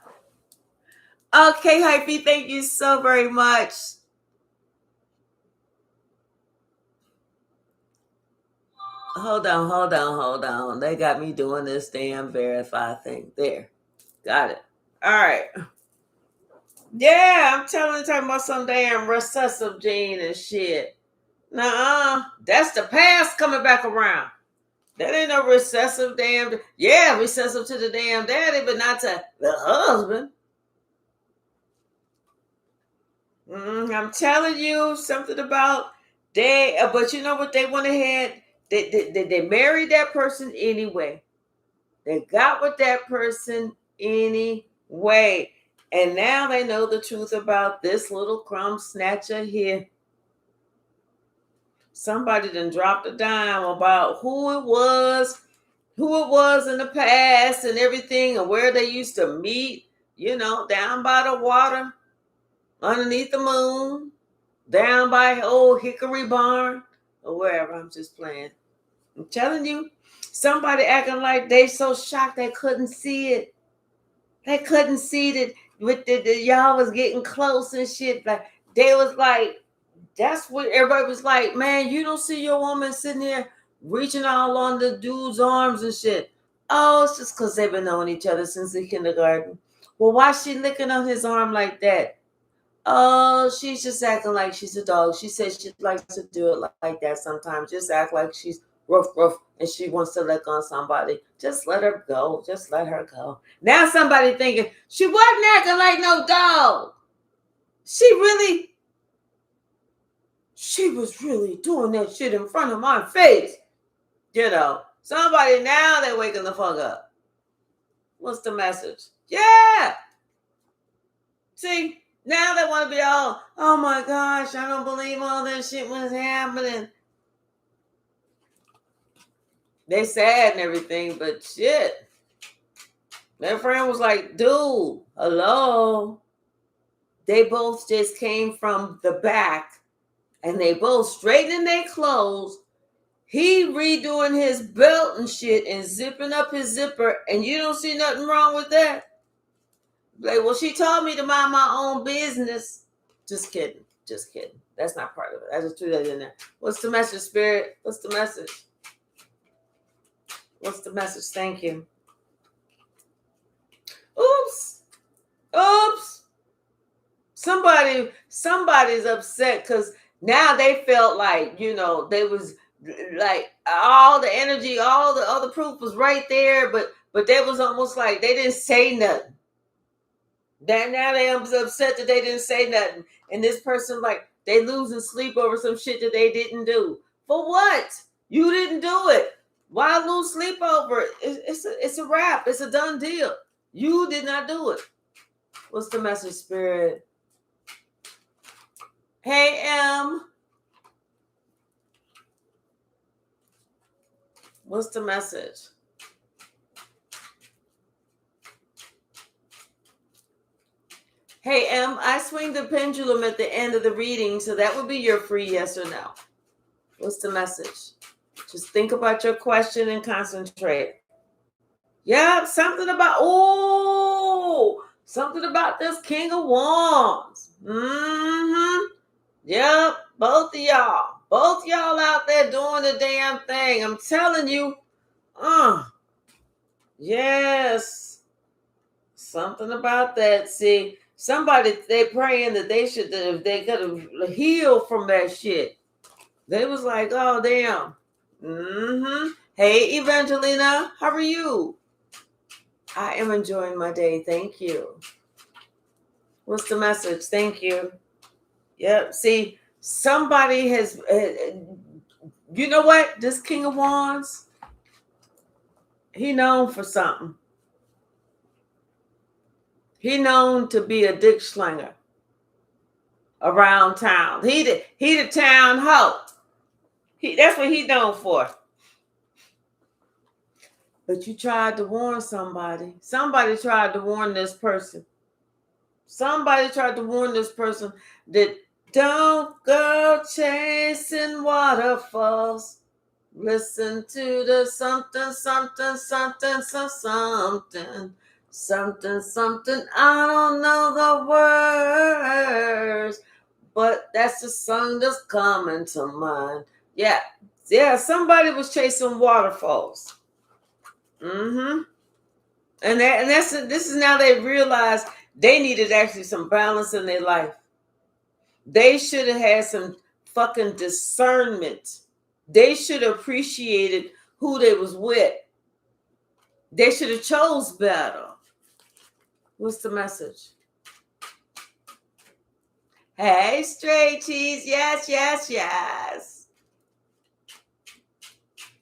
Okay, Hypsee, thank you so very much. Hold on. They got me doing this damn verify thing. There. Got it. All right. Yeah, I'm talking about some damn recessive gene and shit. Nuh-uh. That's the past coming back around. That ain't no recessive damn. Yeah, recessive to the damn daddy, but not to the husband. I'm telling you something about but you know what? They went ahead. They married that person anyway. They got with that person anyway. And now they know the truth about this little crumb snatcher here. Somebody done dropped a dime about who it was in the past and everything, and where they used to meet, down by the water, underneath the moon, down by old Hickory Barn, or wherever. I'm just playing. I'm telling you, somebody acting like they so shocked they couldn't see it. They couldn't see that with y'all was getting close and shit. Like they was like, that's what everybody was like, man, you don't see your woman sitting there reaching all on the dude's arms and shit. Oh, it's just because they've been knowing each other since the kindergarten. Well, why she licking on his arm like that? Oh, she's just acting like she's a dog. She says she likes to do it like that sometimes. Just act like she's rough, and she wants to lick on somebody. Just let her go. Just let her go. Now somebody thinking she wasn't acting like no dog. She really she was really doing that shit in front of my face. You know, somebody now they're waking the fuck up. What's the message? Yeah. See, now they want to be all, oh my gosh, I don't believe all this shit was happening. They sad and everything, but shit. Their friend was like, dude, hello. They both just came from the back and they both straightening their clothes. He redoing his belt and shit and zipping up his zipper, and you don't see nothing wrong with that. Like, well, she told me to mind my own business. Just kidding. Just kidding. That's not part of it. I just threw that in there. What's the message, Spirit? What's the message? What's the message? Thank you. Oops. Oops. Somebody's upset because now they felt like, you know, they was like all the energy, all the other proof was right there, but they was almost like they didn't say nothing. That now they was upset that they didn't say nothing. And this person, like, they losing sleep over some shit that they didn't do. For what? You didn't do it. Why lose sleep over it? It's a wrap. It's a done deal. You did not do it. What's the message, Spirit? Hey, M. What's the message? Hey, M, I swing the pendulum at the end of the reading, so that would be your free yes or no. What's the message? Just think about your question and concentrate. Yeah, something about this King of Wands. Yep, both of y'all out there doing the damn thing. I'm telling you. Yes, something about that. See, somebody, they praying that they should, if they could have healed from that shit. They was like, oh damn. Hey, Evangelina, how are you? I am enjoying my day. Thank you. What's the message? Thank you. Yep. See, somebody has, you know what? This King of Wands, he known for something. He known to be a dick slinger around town. He the town hoe. That's what he known for. But you tried to warn somebody. Somebody tried to warn this person. Somebody tried to warn this person that don't go chasing waterfalls. Listen to the something, something, something, something, something, something. I don't know the words, but that's the song that's coming to mind. Yeah. Somebody was chasing waterfalls. And this is now they realize they needed actually some balance in their life. They should have had some fucking discernment. They should have appreciated who they was with. They should have chose better. What's the message? Hey, straight cheese. Yes, yes, yes.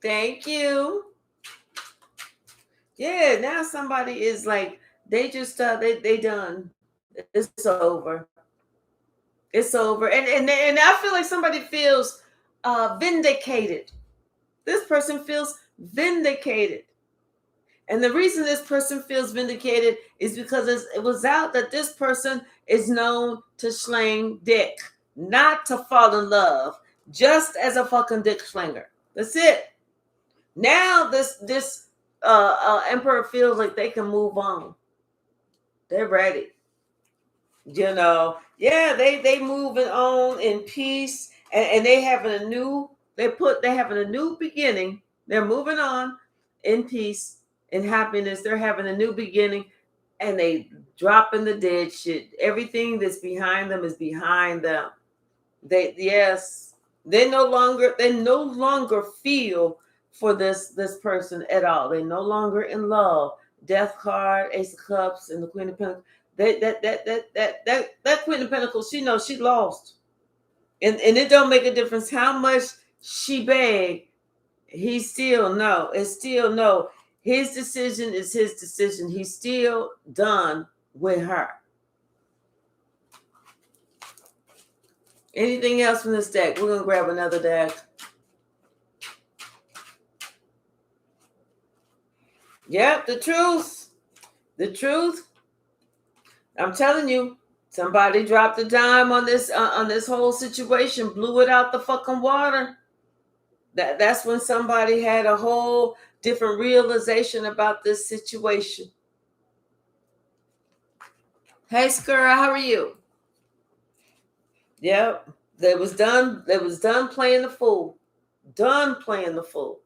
Thank you. Yeah, now somebody is like, they just they done. It's over. It's over. And I feel like somebody feels vindicated. This person feels vindicated. And the reason this person feels vindicated is because it was out that this person is known to sling dick, not to fall in love, just as a fucking dick slinger. That's it. Now this emperor feels like they can move on. They're ready. You know, yeah, they moving on in peace, and they having a new beginning. They're moving on in peace and happiness. They're having a new beginning, and they dropping the dead shit. Everything that's behind them is behind them. They no longer feel for this person at all. They're no longer in love. Death card, Ace of Cups, and the Queen of Pentacles. That Queen of Pentacles, she knows she lost. And it don't make a difference how much she begged. He still no. It's still no. His decision is his decision. He's still done with her. Anything else from this deck? We're going to grab another deck. Yep, the truth. The truth. I'm telling you, somebody dropped a dime on this whole situation, blew it out the fucking water. That's when somebody had a whole different realization about this situation. Hey, Skura, how are you? Yep, they was done. They was done playing the fool. Done playing the fool.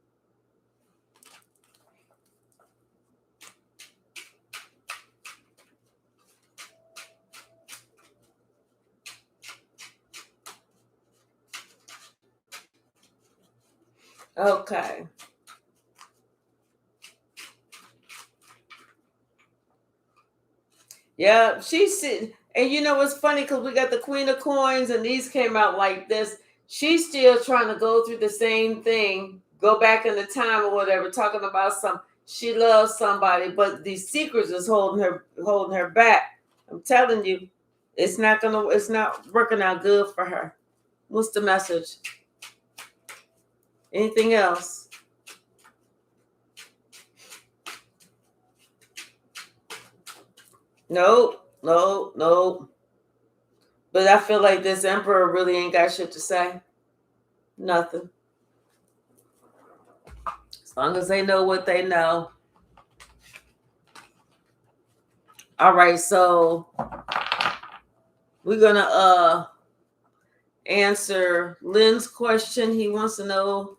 Okay. Yeah, she's sitting. And you know what's funny? Because we got the Queen of Coins and these came out like this. She's still trying to go through the same thing, go back in the time or whatever, talking about she loves somebody, but these secrets is holding her back. I'm telling you, it's not working out good for her. What's the message? Anything else? Nope. But I feel like this emperor really ain't got shit to say. Nothing. As long as they know what they know. All right, so we're gonna answer Lynn's question. He wants to know,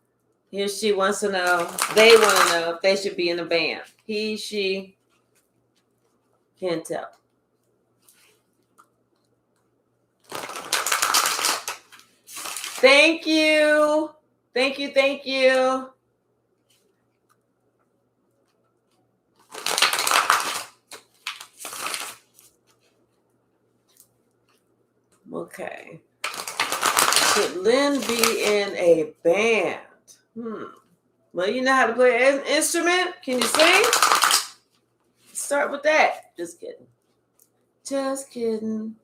he or she wants to know, they want to know if they should be in a band. He, she, can't tell. Thank you. Thank you. Okay. Should Lynn be in a band? Well, you know how to play an instrument? Can you sing? Start with that. Just kidding. Just kidding.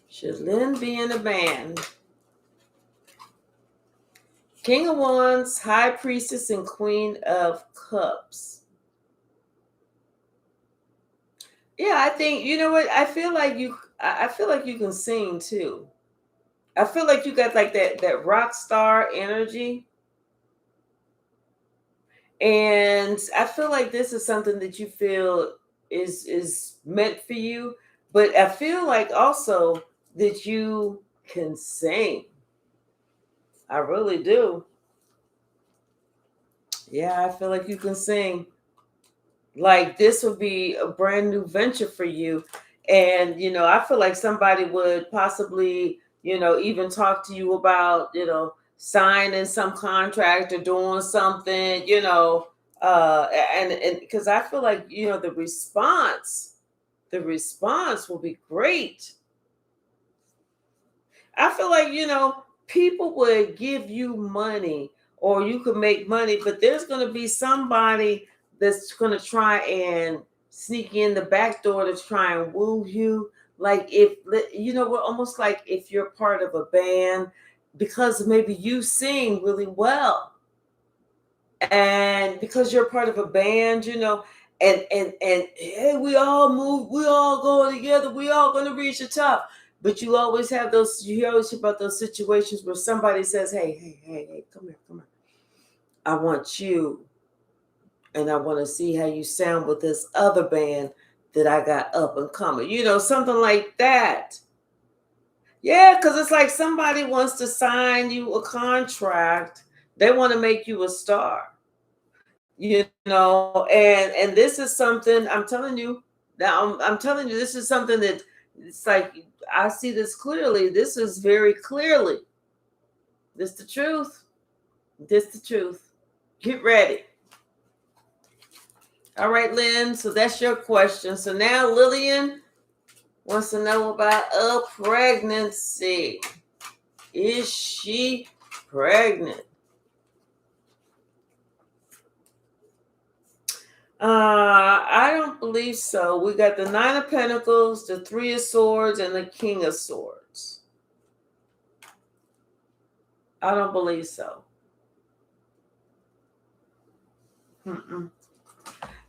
Should Lynn be in a band? King of Wands, High Priestess, and Queen of Cups. Yeah, I think, you know what? I feel like you can sing too. I feel like you got like that rock star energy. And I feel like this is something that you feel is meant for you. But I feel like also that you can sing. I really do. Yeah, I feel like you can sing. Like this would be a brand new venture for you. And, I feel like somebody would possibly, even talk to you about, signing some contract or doing something, and because I feel like, the response will be great. I feel like, people would give you money or you could make money, but there's going to be somebody that's going to try and sneak in the back door to try and woo you. Like if, we're almost like if you're part of a band because maybe you sing really well. And because you're part of a band, and hey, we all move, we all going together, we all going to reach the top. But you always have you always hear about those situations where somebody says, hey, come here. I want you, and I want to see how you sound with this other band. that I got up and coming, something like that. Yeah, because it's like somebody wants to sign you a contract. They want to make you a star, and this is something I'm telling you now. I'm telling you, this is something that it's like I see this clearly. This is very clearly. This the truth. This the truth. Get ready. All right, Lynn. So that's your question. So now Lillian wants to know about a pregnancy. Is she pregnant? I don't believe so. We got the Nine of Pentacles, the Three of Swords, and the King of Swords. I don't believe so.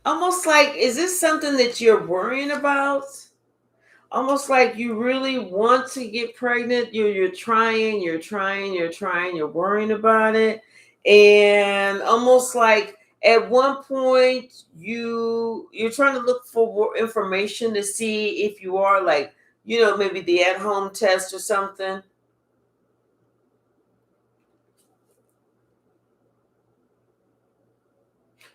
Almost like, is this something that you're worrying about? Almost like you really want to get pregnant. You're trying, you're worrying about it. And almost like at one point you're trying to look for more information to see if you are like, maybe the at-home test or something.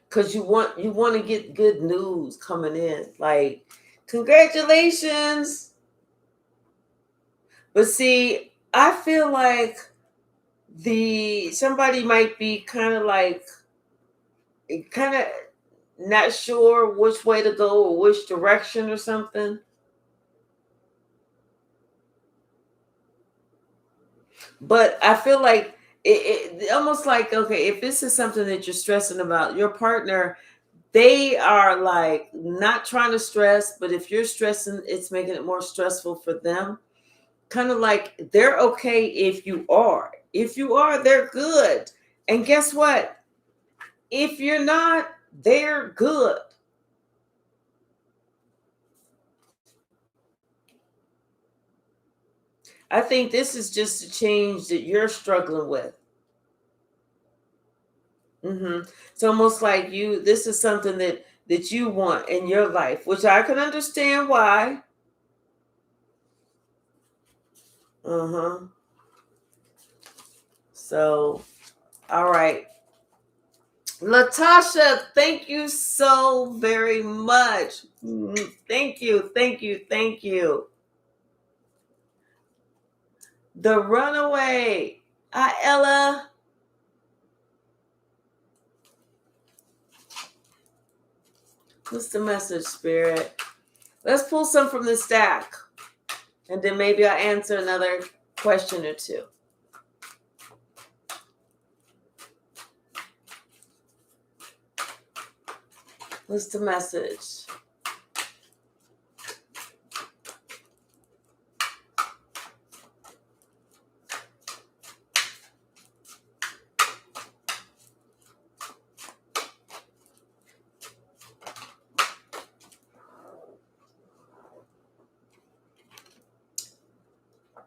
Because you want to get good news coming in, like congratulations. But see, I feel like somebody might be kind of not sure which way to go or which direction or something. But I feel like it almost like, okay, if this is something that you're stressing about, your partner, they are like not trying to stress, but if you're stressing, it's making it more stressful for them. Kind of like they're okay if you are. If you are, they're good. And guess what? If you're not, they're good. I think this is just a change that you're struggling with. It's almost like this is something that you want in your life, which I can understand why. So, all right. Latasha, thank you so very much. Thank you. The Runaway. Hi, Ella. What's the message, Spirit? Let's pull some from the stack. And then maybe I'll answer another question or two. What's the message?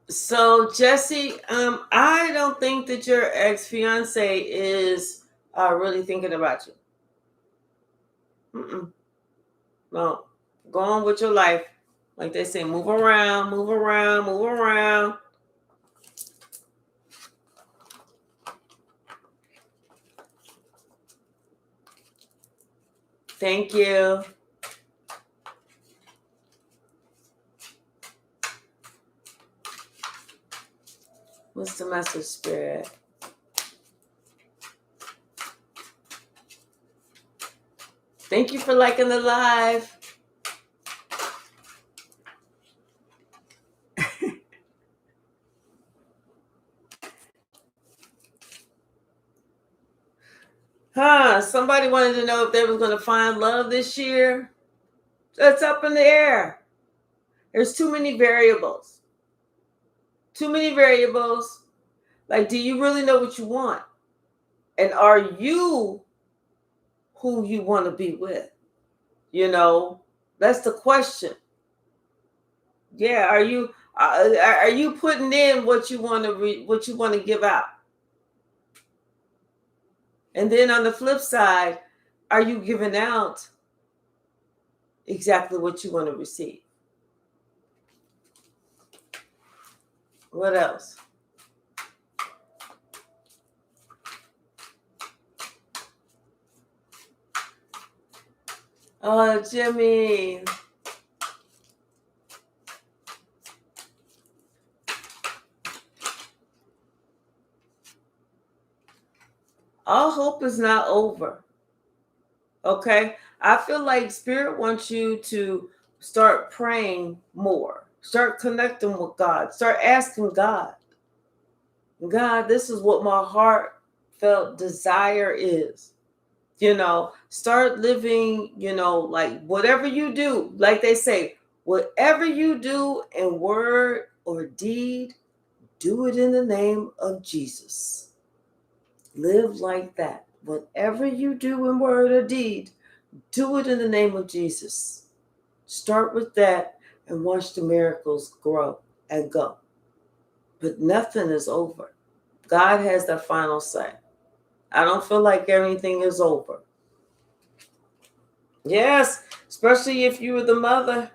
So, Jesse, I don't think that your ex-fiance is really thinking about you. No, go on with your life. Like they say, move around. Thank you. What's the message, Spirit? Thank you for liking the live. Somebody wanted to know if they were going to find love this year. It's up in the air. There's too many variables. Like, do you really know what you want? And are you who you want to be with? That's the question. Yeah, are you putting in what you want to give out? And then on the flip side, are you giving out exactly what you want to receive. What else? Oh, Jimmy. All hope is not over. Okay? I feel like Spirit wants you to start praying more. Start connecting with God. Start asking God, God, this is what my heartfelt desire is. Start living, like whatever you do, like they say, whatever you do in word or deed, do it in the name of Jesus. Live like that. Whatever you do in word or deed, do it in the name of Jesus. Start with that and watch the miracles grow and go. But nothing is over. God has the final say. I don't feel like everything is over. Yes, especially if you were the mother.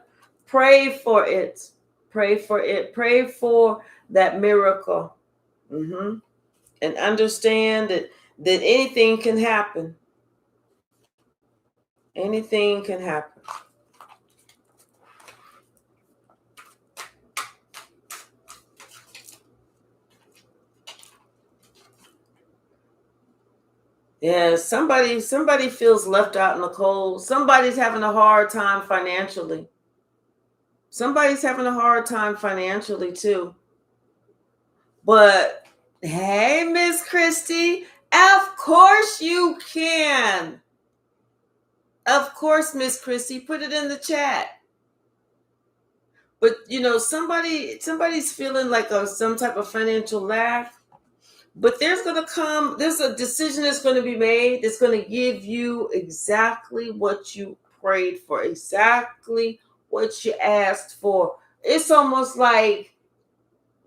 Pray for it. Pray for it. Pray for that miracle. And understand that anything can happen. Anything can happen. Yeah, somebody feels left out in the cold. Somebody's having a hard time financially. Somebody's having a hard time financially too. But hey, Miss Christy, of course you can. Of course, Miss Christy, put it in the chat. But somebody's feeling like some type of financial lack. But there's a decision that's going to be made that's going to give you exactly what you prayed for, exactly what you asked for. It's almost like,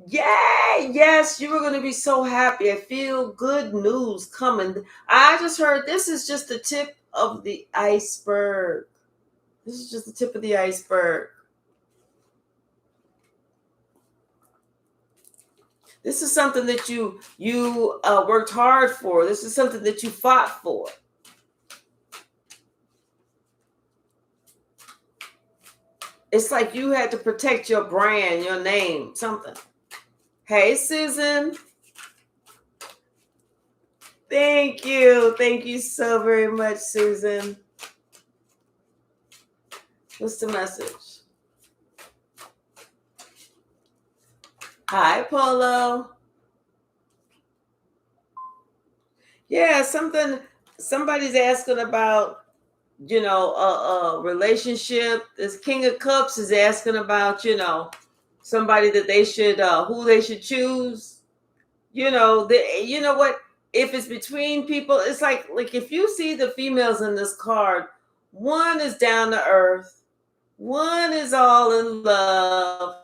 yay, yes, you were going to be so happy. I feel good news coming. I just heard this is just the tip of the iceberg. This is just the tip of the iceberg. This is something that you worked hard for. This is something that you fought for. It's like you had to protect your brand, your name, something. Hey, Susan. Thank you. Thank you so very much, Susan. What's the message? Hi, Polo. Yeah, somebody's asking about, a relationship. This King of Cups is asking about, somebody that they should, who they should choose. You know what? If it's between people, it's like if you see the females in this card, one is down to earth, one is all in love,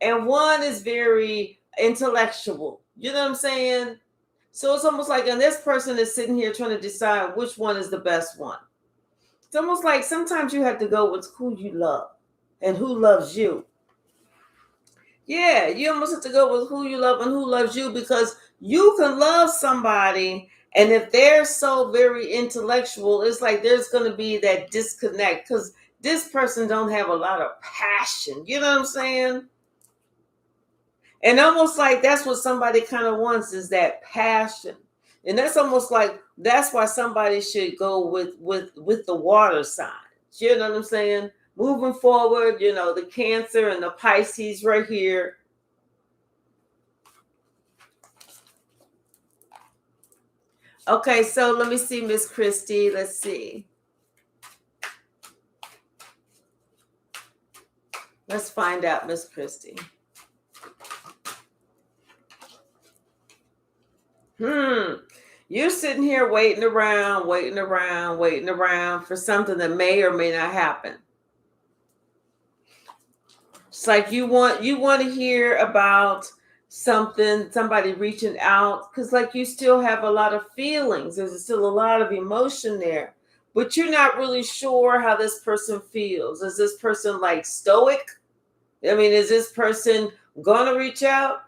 and one is very intellectual. You know what I'm saying? So it's almost like, and this person is sitting here trying to decide which one is the best one. It's almost like sometimes you have to go with who you love and who loves you. Yeah, you almost have to go with who you love and who loves you, because you can love somebody, and if they're so very intellectual, it's like there's going to be that disconnect because this person don't have a lot of passion. You know what I'm saying? And almost like that's what somebody kind of wants, is that passion. And that's almost like that's why somebody should go with the water signs. You know what I'm saying? Moving forward, the Cancer and the Pisces right here. Okay, so let me see, Miss Christy. Let's see. Let's find out, Miss Christy. You're sitting here waiting around for something that may or may not happen. It's like you want to hear about somebody reaching out, because like you still have a lot of feelings. There's still a lot of emotion there. but you're not really sure how this person feels. Is this person like stoic? I mean, is this person gonna reach out?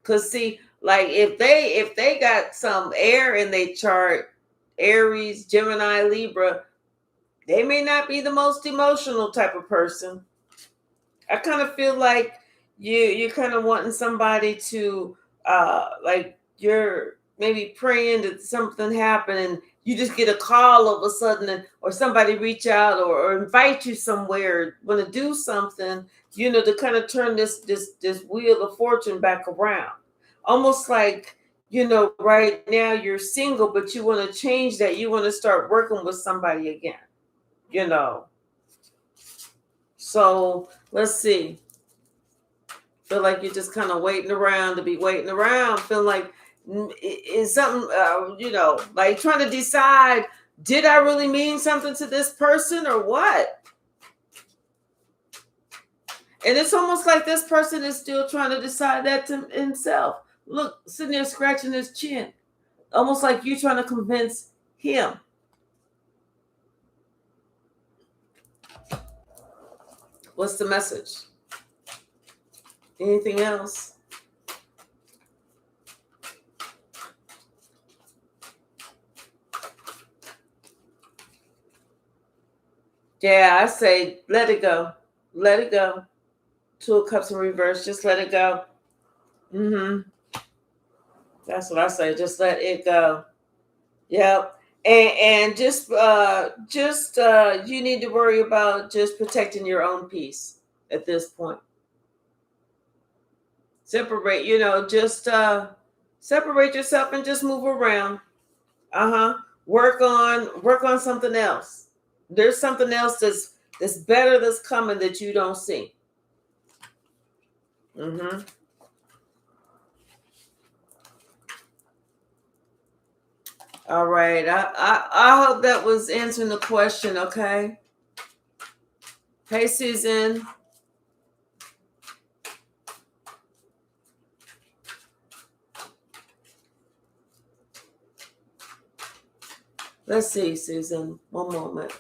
Because see, like if they got some air in their chart, Aries, Gemini, Libra, they may not be the most emotional type of person. I kind of feel like you're kind of wanting somebody to like you're maybe praying that something happen and you just get a call all of a sudden or somebody reach out or invite you somewhere, want to do something, to kind of turn this wheel of fortune back around. Almost like, right now you're single, but you want to change that. You want to start working with somebody again, you know. So let's see. Feel like you're just kind of waiting around to be waiting around. Feel like is something, like trying to decide, did I really mean something to this person or what? And it's almost like this person is still trying to decide that to himself. Look, sitting there scratching his chin. Almost like you trying to convince him. What's the message? Anything else? Yeah, I say let it go. Let it go. Two of Cups in reverse. Just let it go. That's what I say. Just let it go. Yep. And just you need to worry about just protecting your own peace at this point. Separate, just separate yourself and just move around. Work on something else. There's something else that's better that's coming that you don't see. All right. I hope that was answering the question, okay? Hey, Susan. Let's see, Susan. One moment.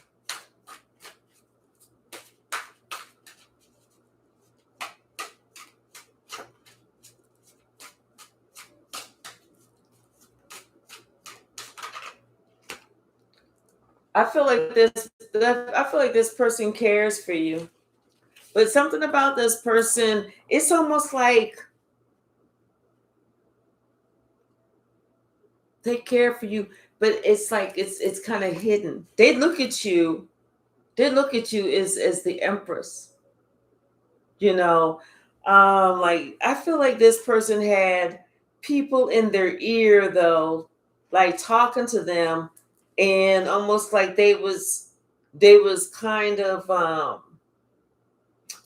I feel like this person cares for you. But something about this person, it's almost like they care for you, but it's like it's kind of hidden. They look at you as the empress. Like I feel like this person had people in their ear though, like talking to them, and almost like they was kind of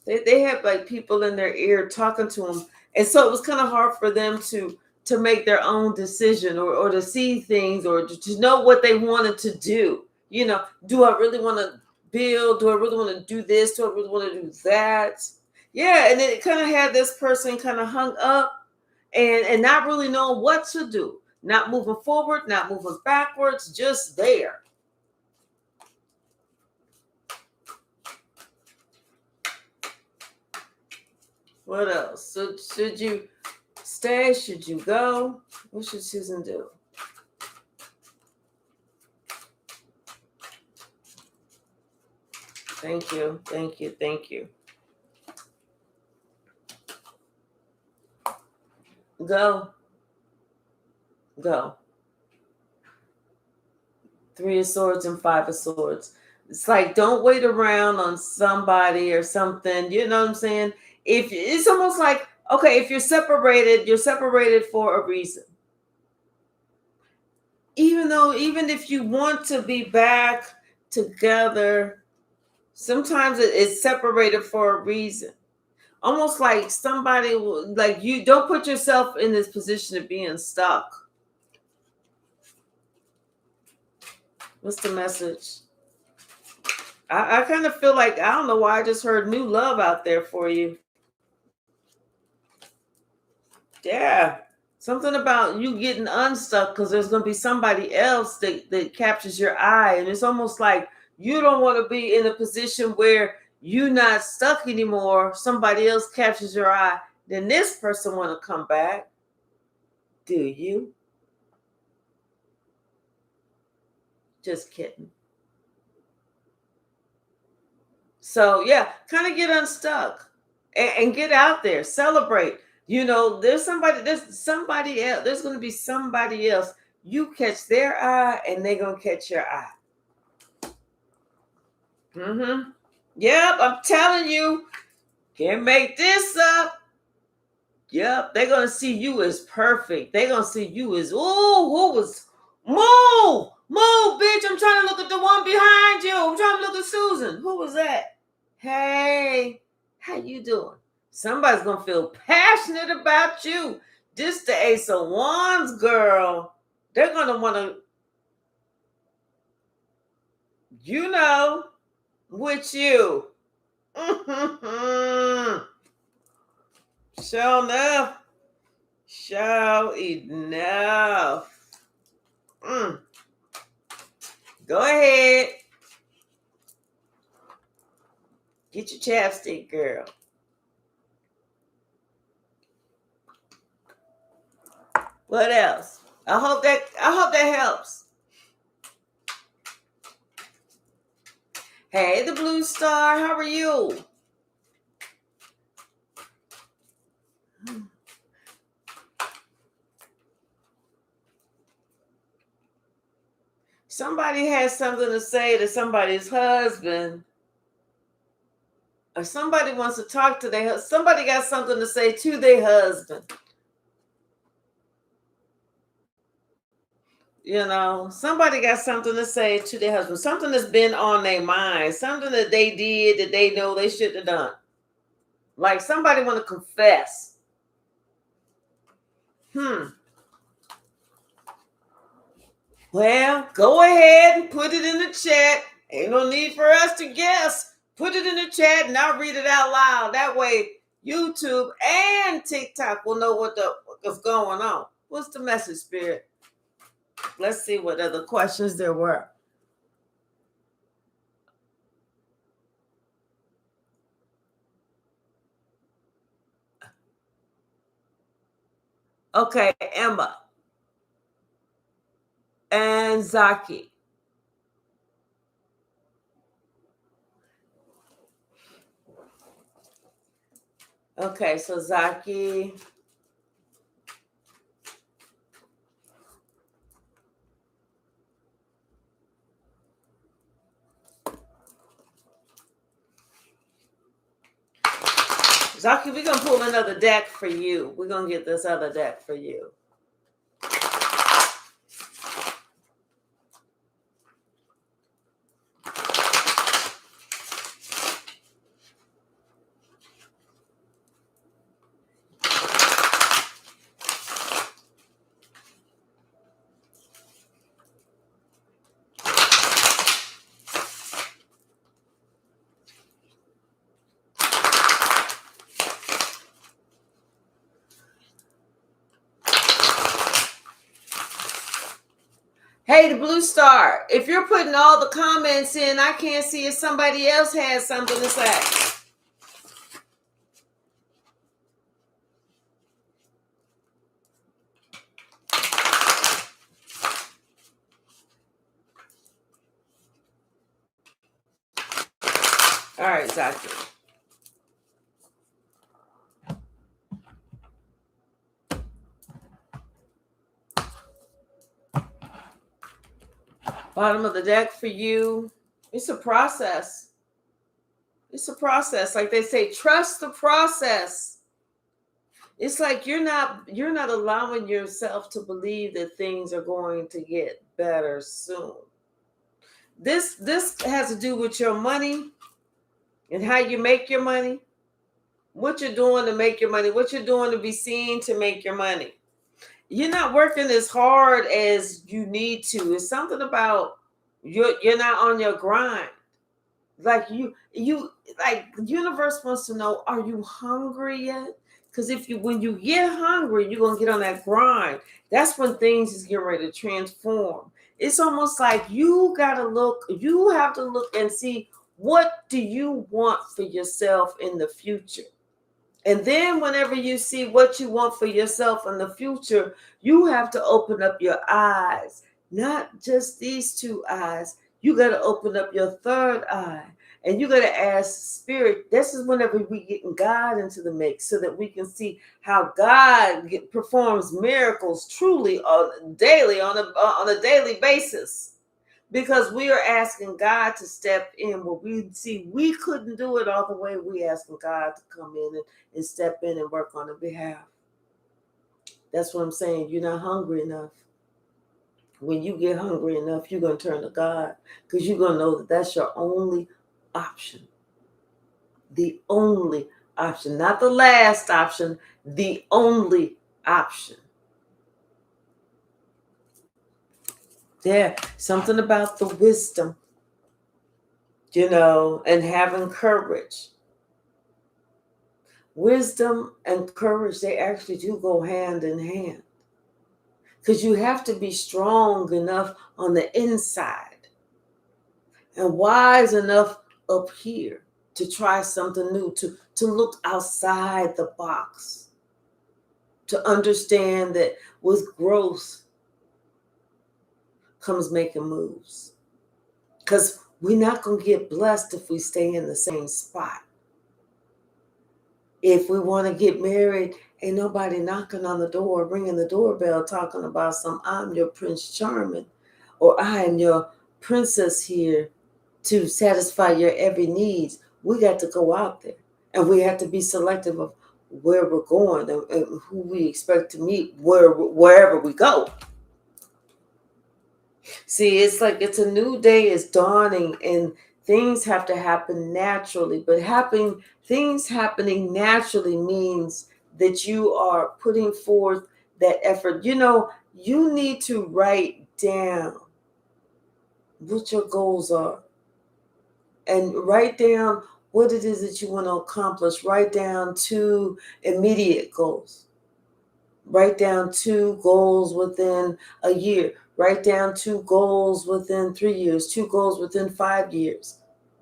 they had like people in their ear talking to them, and so it was kind of hard for them to make their own decision or to see things or to know what they wanted to do. Do I really want to build? Do I really want to do this? Do I really want to do that? Yeah, and it kind of had this person kind of hung up and not really knowing what to do, not moving forward, not moving backwards, just there. What else? So should you stay? Should you go? What should Susan do? Thank you. Thank you. Thank you. Go. Go. Three of Swords and Five of Swords. It's like don't wait around on somebody or something. You know what I'm saying? If it's almost like, okay, if you're separated for a reason. Even if you want to be back together, sometimes it's separated for a reason. Almost like somebody, like you don't put yourself in this position of being stuck. What's the message? I kind of feel like, I don't know why I just heard new love out there for you. Yeah. Something about you getting unstuck because there's going to be somebody else that captures your eye. And it's almost like you don't want to be in a position where you're not stuck anymore. Somebody else captures your eye. Then this person want to come back. Do you? Just kidding. So yeah, kind of get unstuck and get out there, celebrate. There's somebody else. There's going to be somebody else. You catch their eye, and they're going to catch your eye. Yep, I'm telling you, can't make this up. Yep, they're going to see you as perfect. They're going to see you as, who was, move, bitch. I'm trying to look at the one behind you. I'm trying to look at Susan. Who was that? Hey, how you doing? Somebody's going to feel passionate about you. This the Ace of Wands, girl. They're going to want to, with you. Show enough. Go ahead. Get your chapstick, girl. What else? I hope that helps. Hey, the Blue Star, how are you? Somebody has something to say to somebody's husband, or somebody wants to talk to their husband. Somebody got something to say to their husband. Somebody got something to say to their husband. Something that's been on their mind. Something that they did that they know they shouldn't have done. Like somebody want to confess. Well, go ahead and put it in the chat. Ain't no need for us to guess. Put it in the chat and I'll read it out loud. That way YouTube and TikTok will know what's going on. What's the message, Spirit? Let's see what other questions there were. Okay, Emma and Zaki. Okay, so Zaki. Zaki, we're going to pull another deck for you. We're going to get this other deck for you. Hey, the Blue Star, if you're putting all the comments in, I can't see if somebody else has something to say. All right, Zaki. Bottom of the deck for you. It's a process. It's a process. Like they say, trust the process. It's like you're not allowing yourself to believe that things are going to get better soon. This has to do with your money and how you make your money. What you're doing to make your money. What you're doing to be seen to make your money. You're not working as hard as you need to. It's something about you're not on your grind. Like you like the universe wants to know, are you hungry yet? Because when you get hungry, you're gonna get on that grind. That's when things is getting ready to transform. It's almost like you have to look and see, what do you want for yourself in the future? And then whenever you see what you want for yourself in the future, you have to open up your eyes, not just these two eyes. You got to open up your third eye. And you got to ask Spirit. This is whenever we get God into the mix, so that we can see how God performs miracles truly daily, on a daily basis. Because we are asking God to step in where we see we couldn't do it all the way. We asking God to come in and step in and work on our behalf. That's what I'm saying. You're not hungry enough. When you get hungry enough, you're going to turn to God, because you're going to know that that's your only option. The only option, not the last option, the only option. There, something about the wisdom, and having courage. Wisdom and courage, they actually do go hand in hand. Because you have to be strong enough on the inside and wise enough up here to try something new, to look outside the box, to understand that with growth comes making moves. Because we're not going to get blessed if we stay in the same spot. If we want to get married, ain't nobody knocking on the door, ringing the doorbell, talking about I'm your Prince Charming, or I am your princess here to satisfy your every needs. We got to go out there, and we have to be selective of where we're going and who we expect to meet wherever we go. See, it's like it's a new day is dawning, and things have to happen naturally. But things happening naturally means that you are putting forth that effort. You need to write down what your goals are, and write down what it is that you want to accomplish. Write down 2 immediate goals. Write down 2 goals within a year. Write down 2 goals within 3 years, 2 goals within 5 years,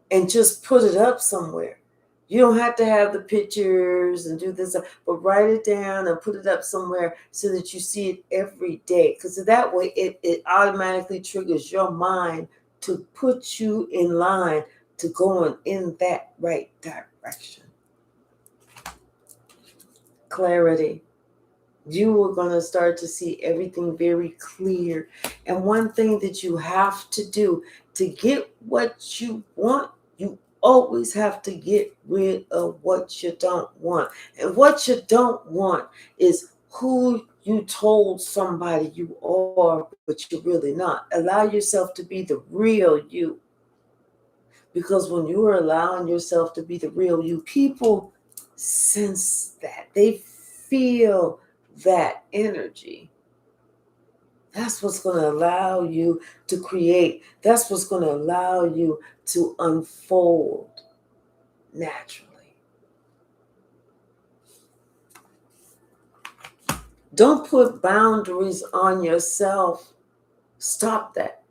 and just put it up somewhere. You don't have to have the pictures and do this, but write it down and put it up somewhere so that you see it every day. Because that way it automatically triggers your mind to put you in line to going in that right direction. Clarity. You are going to start to see everything very clear. And one thing that you have to do to get what you want, you always have to get rid of what you don't want. And what you don't want is who you told somebody you are, but you're really not. Allow yourself to be the real you. Because when you are allowing yourself to be the real you, people sense that. They feel that energy. That's what's going to allow you to create. That's what's going to allow you to unfold naturally. Don't put boundaries on yourself. Stop that.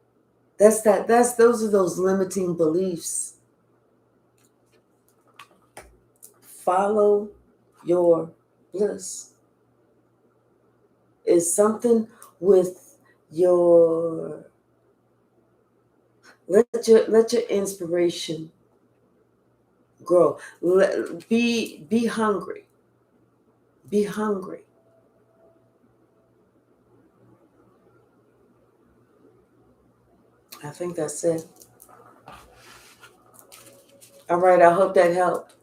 Those are those limiting beliefs. Follow your bliss. Is something with your let your inspiration grow. Be hungry. Be hungry. I think that's it. All right, I hope that helped.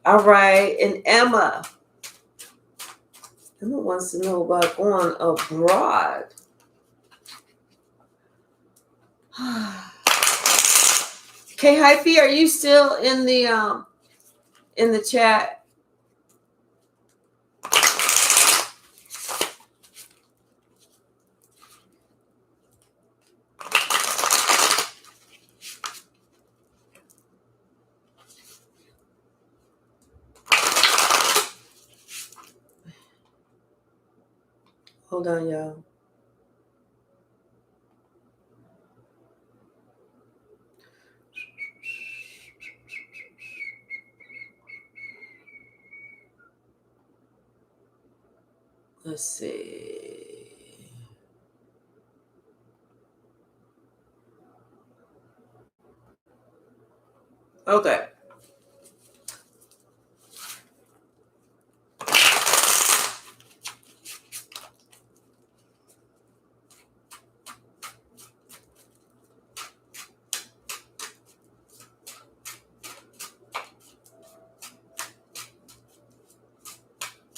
All right, and Emma wants to know about going abroad. Okay, Hypsee, are you still in the chat? Hold on, y'all. Let's see. Okay.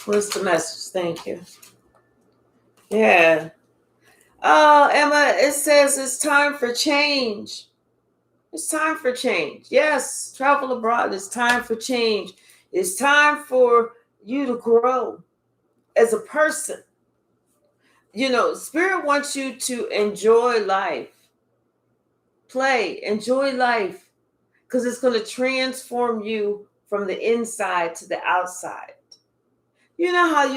What's the message? Thank you. Yeah. Oh, Emma, it says it's time for change. It's time for change. Yes, travel abroad. It's time for change. It's time for you to grow as a person. You know, Spirit wants you to enjoy life, play, enjoy life, because it's going to transform you from the inside to the outside. You know how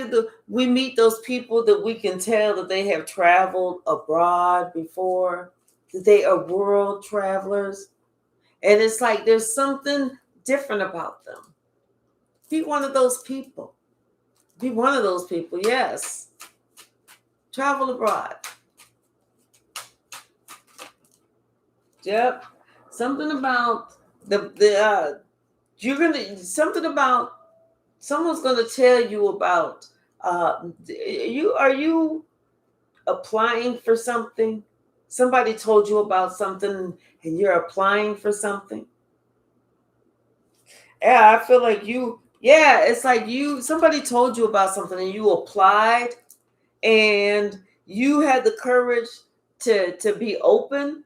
we meet those people that we can tell that they have traveled abroad before, that they are world travelers, and it's like there's something different about them. Be one of those people. Be one of those people. Yes, travel abroad. Yep. Something about you're gonna something about someone's gonna tell you about are you applying for something? Somebody told you about something and you're applying for something. Yeah, I feel like it's like somebody told you about something and you applied and you had the courage to be open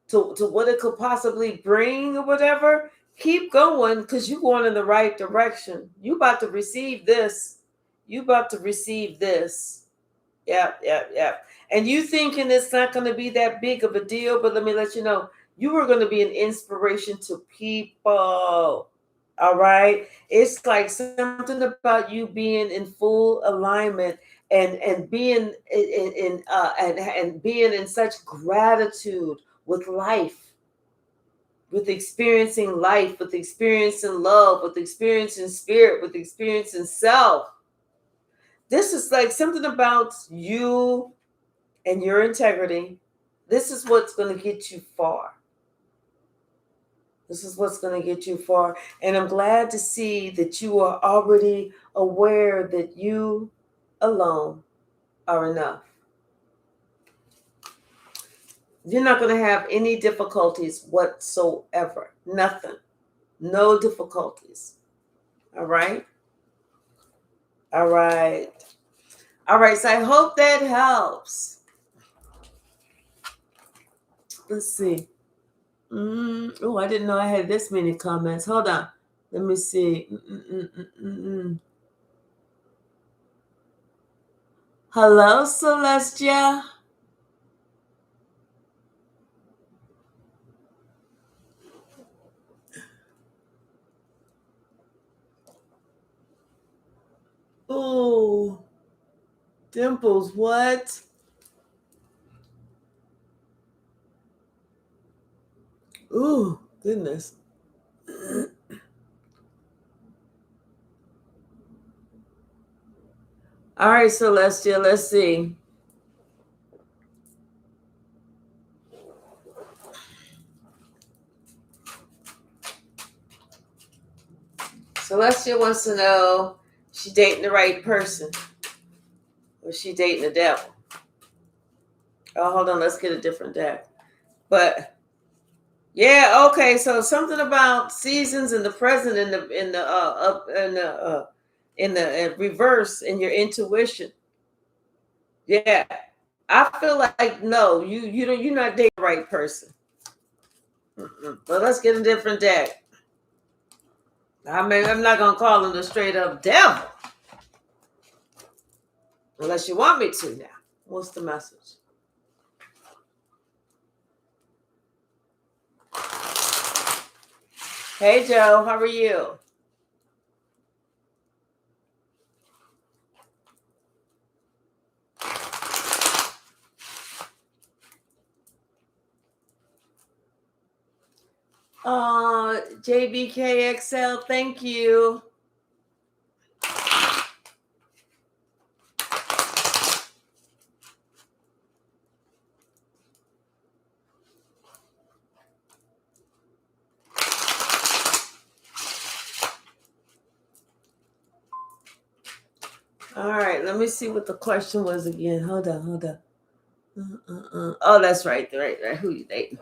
to what it could possibly bring or whatever. Keep going because you're going in the right direction. You about to receive this. You about to receive this. Yep. And you thinking it's not going to be that big of a deal, but let me let you know, you are going to be an inspiration to people. All right. It's like something about you being in full alignment and being and being in such gratitude with life, with experiencing life, with experiencing love, with experiencing spirit, with experiencing self. This is like something about you and your integrity. This is what's going to get you far. This is what's going to get you far. And I'm glad to see that you are already aware that you alone are enough. You're not going to have any difficulties whatsoever. Nothing. No difficulties. All right? All right. All right. So I hope that helps. Let's see. Oh, I didn't know I had this many comments. Hold on. Let me see. Hello, Celestia. Oh, Dimples, what? Oh, goodness. All right, Celestia, let's see. Celestia wants to know, she dating the right person or she dating the devil? Oh, hold on, let's get a different deck. But yeah, okay. So something about seasons in the present, in the reverse, in your intuition. Yeah, I feel like no, you're not dating the right person. But let's get a different deck. I mean, I'm not gonna call him the straight up devil, unless you want me to. Now, what's the message? Hey, Joe, how are you? JBKXL, thank you. All right, let me see what the question was again. Hold on. Oh, that's right. Who you dating?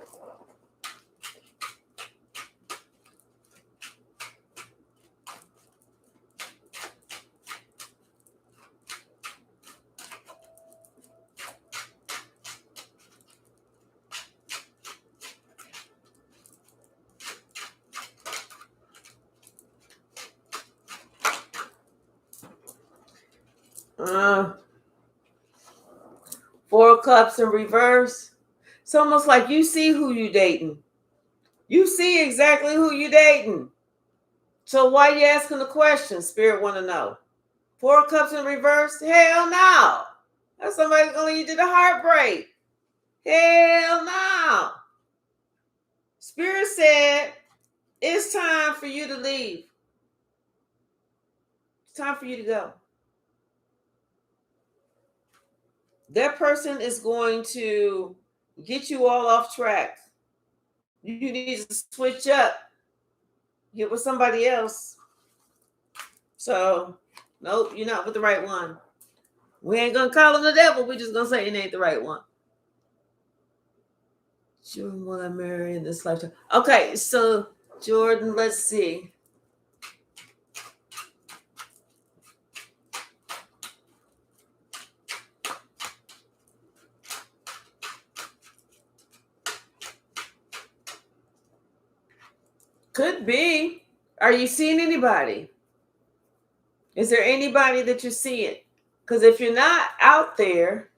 Four of Cups in reverse. It's almost like you see who you dating. You see exactly who you dating. So why you asking the question? Spirit want to know. Four of Cups in reverse? Hell no. That's somebody's going to lead you to the heartbreak. Hell no. Spirit said, it's time for you to leave. It's time for you to go. That person is going to get you all off track. You need to switch up. Get with somebody else. So, nope, you're not with the right one. We ain't going to call him the devil. We're just going to say it ain't the right one. Jordan, will I marry in this lifetime? Okay, so Jordan, let's see. Could be. Are you seeing anybody? Is there anybody that you're seeing? Because if you're not out there,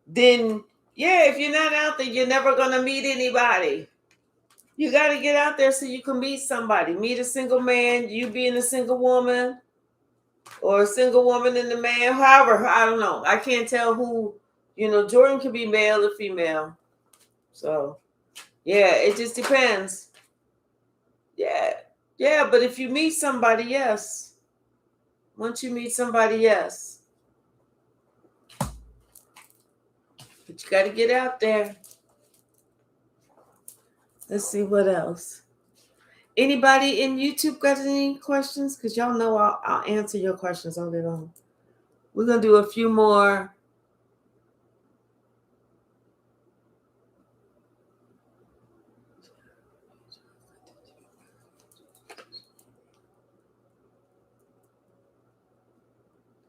then yeah, if you're not out there, you're never going to meet anybody. You got to get out there so you can meet somebody. Meet a single man, you being a single woman, or a single woman and the man. However, I don't know. I can't tell who, Jordan could be male or female. So, yeah, it just depends. Yeah. Yeah, but if you meet somebody, yes. Once you meet somebody, yes. But you got to get out there. Let's see what else. Anybody in YouTube got any questions? Because y'all know I'll answer your questions all day long. We're going to do a few more.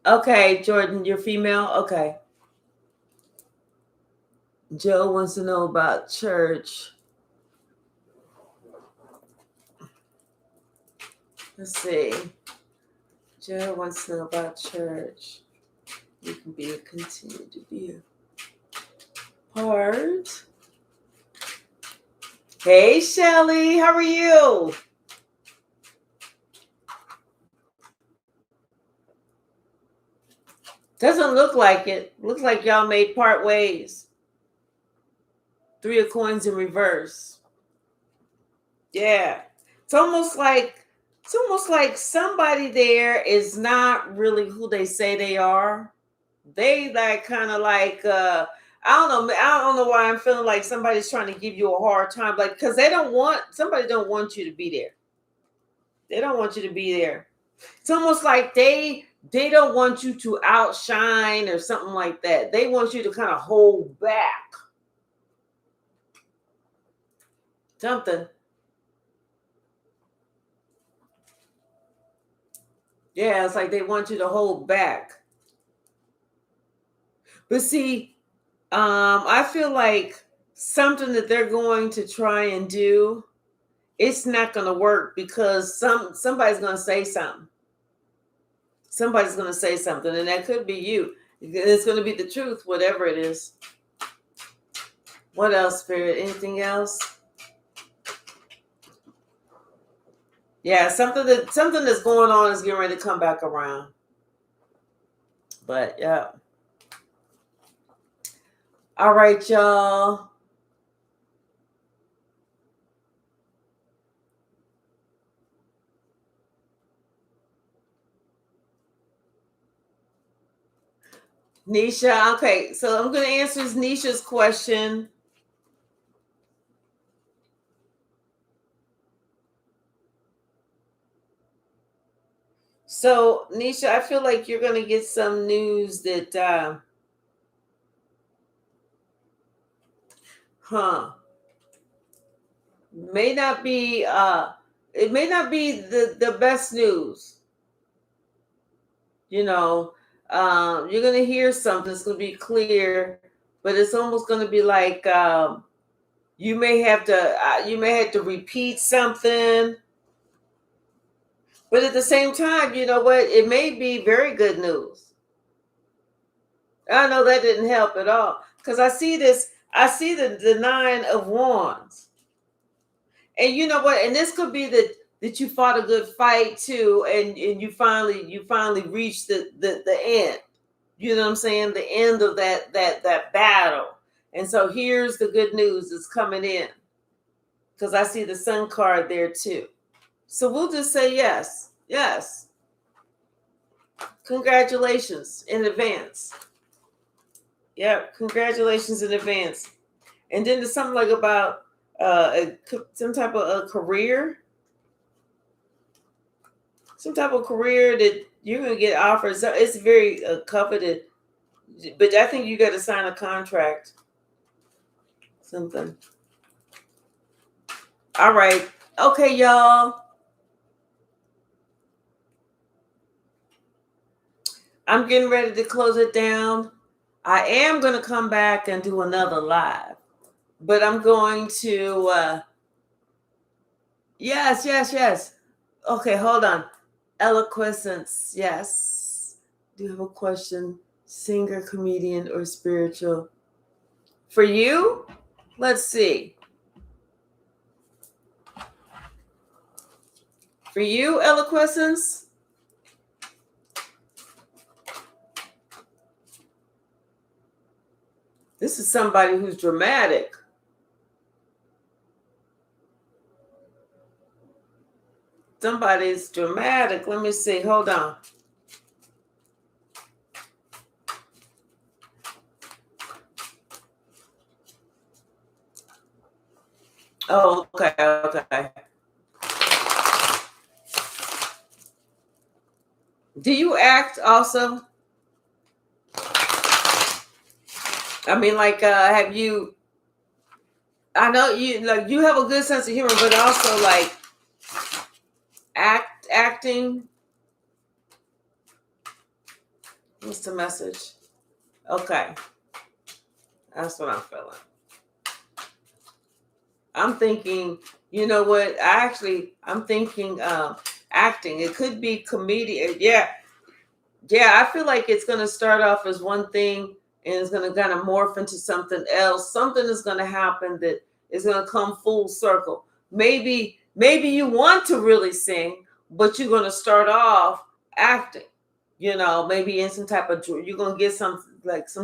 Okay, Jordan, you're female? Okay. Joe wants to know about church. Let's see. Joe wants to know about church. You can continue to be a part. Hey, Shelly, how are you? Doesn't look like it. Looks like y'all made part ways. 3 of coins in reverse. Yeah. It's almost like somebody there is not really who they say they are. They like kind of like I don't know why I'm feeling like somebody's trying to give you a hard time, like because somebody don't want you to be there. They don't want you to be there. It's almost like they don't want you to outshine or something like that. They want you to kind of hold back. Something. Yeah, it's like they want you to hold back. But see, I feel like something that they're going to try and do, it's not going to work because somebody's going to say something. Somebody's going to say something, and that could be you. It's going to be the truth, whatever it is. What else, Spirit? Anything else? Yeah, something that's going on is getting ready to come back around. But yeah. All right, y'all. Nisha, okay, so I'm going to answer Nisha's question. So, Nisha, I feel like you're going to get some news that, may not be, it may not be the best news. You know, you're going to hear something that's going to be clear, but it's almost going to be like, you may have to repeat something, but at the same time, you know what? It may be very good news. I know that didn't help at all because I see this. I see the Nine of Wands, and you know what? And this could be that you fought a good fight too, and you finally reached the end. You know what I'm saying? The end of that battle. And so here's the good news that's coming in because I see the Sun card there too. So we'll just say yes, yes. Congratulations in advance. Yep, congratulations in advance. And then there's something like about some type of a career, that you're gonna get offers. So it's very coveted, but I think you got to sign a contract. Something. All right. Okay, y'all. I'm getting ready to close it down. I am going to come back and do another live, but I'm going to, yes. Okay, hold on. Eloquence, yes. Do you have a question? Singer, comedian, or spiritual? For you, let's see. For you, eloquence, this is somebody who's dramatic. Somebody's dramatic. Let me see. Hold on. Oh, okay. Do you act also? I mean, like, have you? I know you have a good sense of humor, but also like acting. What's the message? Okay, that's what I'm feeling. I'm thinking. You know what? I'm thinking acting. It could be comedian. Yeah. I feel like it's going to start off as one thing and it's going to kind of morph into something else. Something is going to happen that is going to come full circle. Maybe you want to really sing, but you're going to start off acting. You know, maybe in some type of, you're going to get some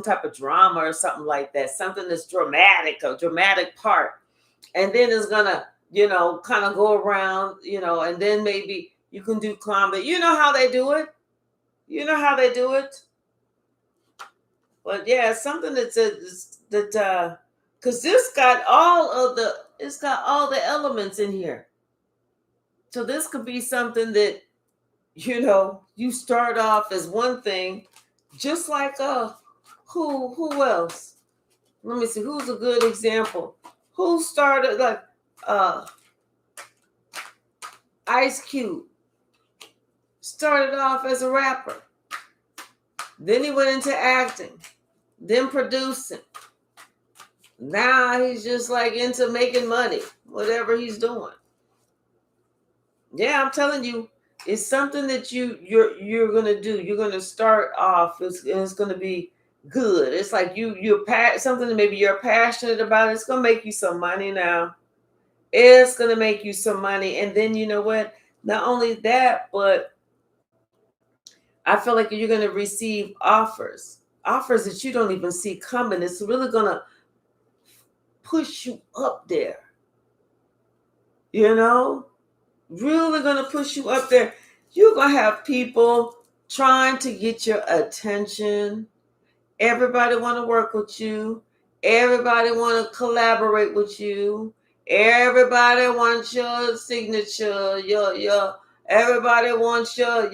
type of drama or something like that. Something that's dramatic, a dramatic part. And then it's going to, kind of go around, and then maybe you can do comedy. You know how they do it. But yeah, something that says that because it's got all the elements in here. So this could be something that you start off as one thing, just like who else? Let me see, who's a good example? Who started like Ice Cube started off as a rapper. Then he went into acting, then producing. Now he's just like into making money, whatever he's doing. Yeah, I'm telling you, it's something that you're gonna do. You're gonna start off. It's gonna be good. It's like you're something that maybe you're passionate about. It's gonna make you some money now. It's gonna make you some money, and then you know what? Not only that, but I feel like you're going to receive offers that you don't even see coming. It's really going to push you up there. Really going to push you up there. You're going to have people trying to get your attention, Everybody want to work with you. Everybody want to collaborate with you. Everybody wants your signature, your everybody wants your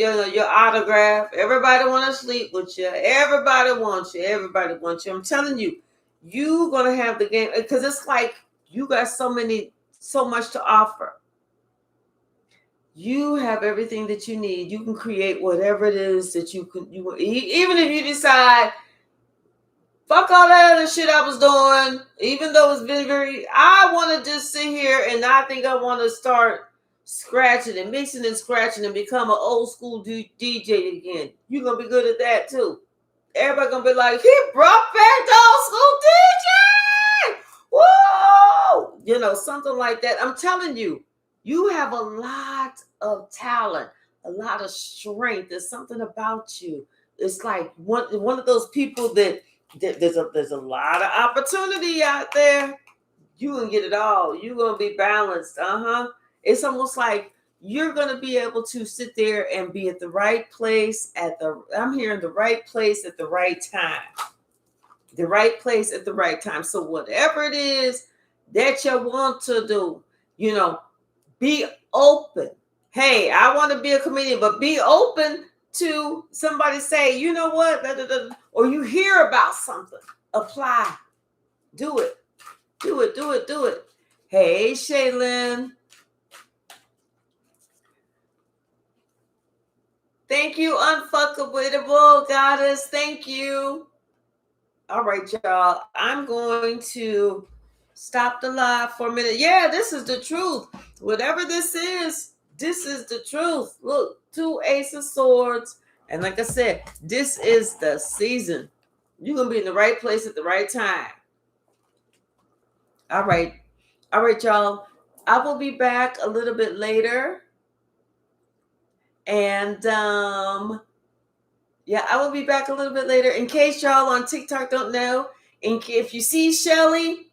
autograph. Everybody want to sleep with you. Everybody wants you. Everybody wants you. I'm telling you, you gonna have the game because it's like you got so much to offer. You have everything that you need. You can create whatever it is that you even if you decide, fuck all that other shit I was doing, even though it's been I want to just sit here and I think I want to start scratching and mixing and scratching and become an old school DJ again. You're going to be good at that too. Everybody going to be like, he brought back the old school DJ! Whoa! You know, something like that. I'm telling you, you have a lot of talent, a lot of strength. There's something about you. It's like one of those people that there's a lot of opportunity out there. You gonna get it all. You're gonna be balanced. It's almost like you're gonna be able to sit there and be at the right place I'm hearing the right place at the right time. The right place at the right time. So whatever it is that you want to do, be open. Hey, I want to be a comedian, but be open to somebody say, you know what, or you hear about something, apply, do it. Hey, Shaylin. Thank you, Unfuckable Goddess. Thank you. All right, y'all. I'm going to stop the live for a minute. Yeah, this is the truth. Whatever this is the truth. Look, 2 Ace of Swords. And like I said, this is the season. You're going to be in the right place at the right time. All right, y'all. I will be back a little bit later. And I will be back a little bit later. In case y'all on TikTok don't know, if you see Shelly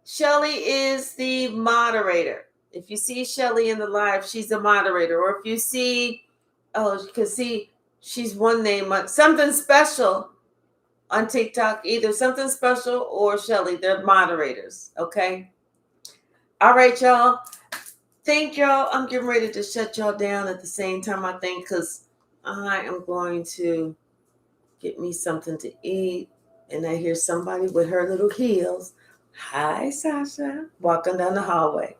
is the moderator. If you see Shelly in the live, she's the moderator. Or if you see, you can see she's one name, something special on TikTok, either something special or Shelly. They're moderators. Okay. All right, y'all. Thank y'all. I'm getting ready to shut y'all down at the same time, I think, because I am going to get me something to eat. And I hear somebody with her little heels. Hi, Sasha. Walking down the hallway.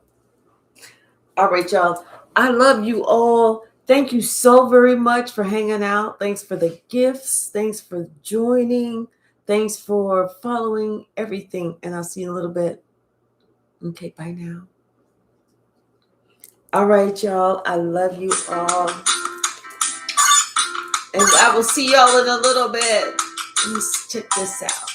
All right, y'all. I love you all. Thank you so very much for hanging out. Thanks for the gifts. Thanks for joining. Thanks for following everything. And I'll see you in a little bit. Okay, bye now. All right, y'all. I love you all. And I will see y'all in a little bit. Let me check this out.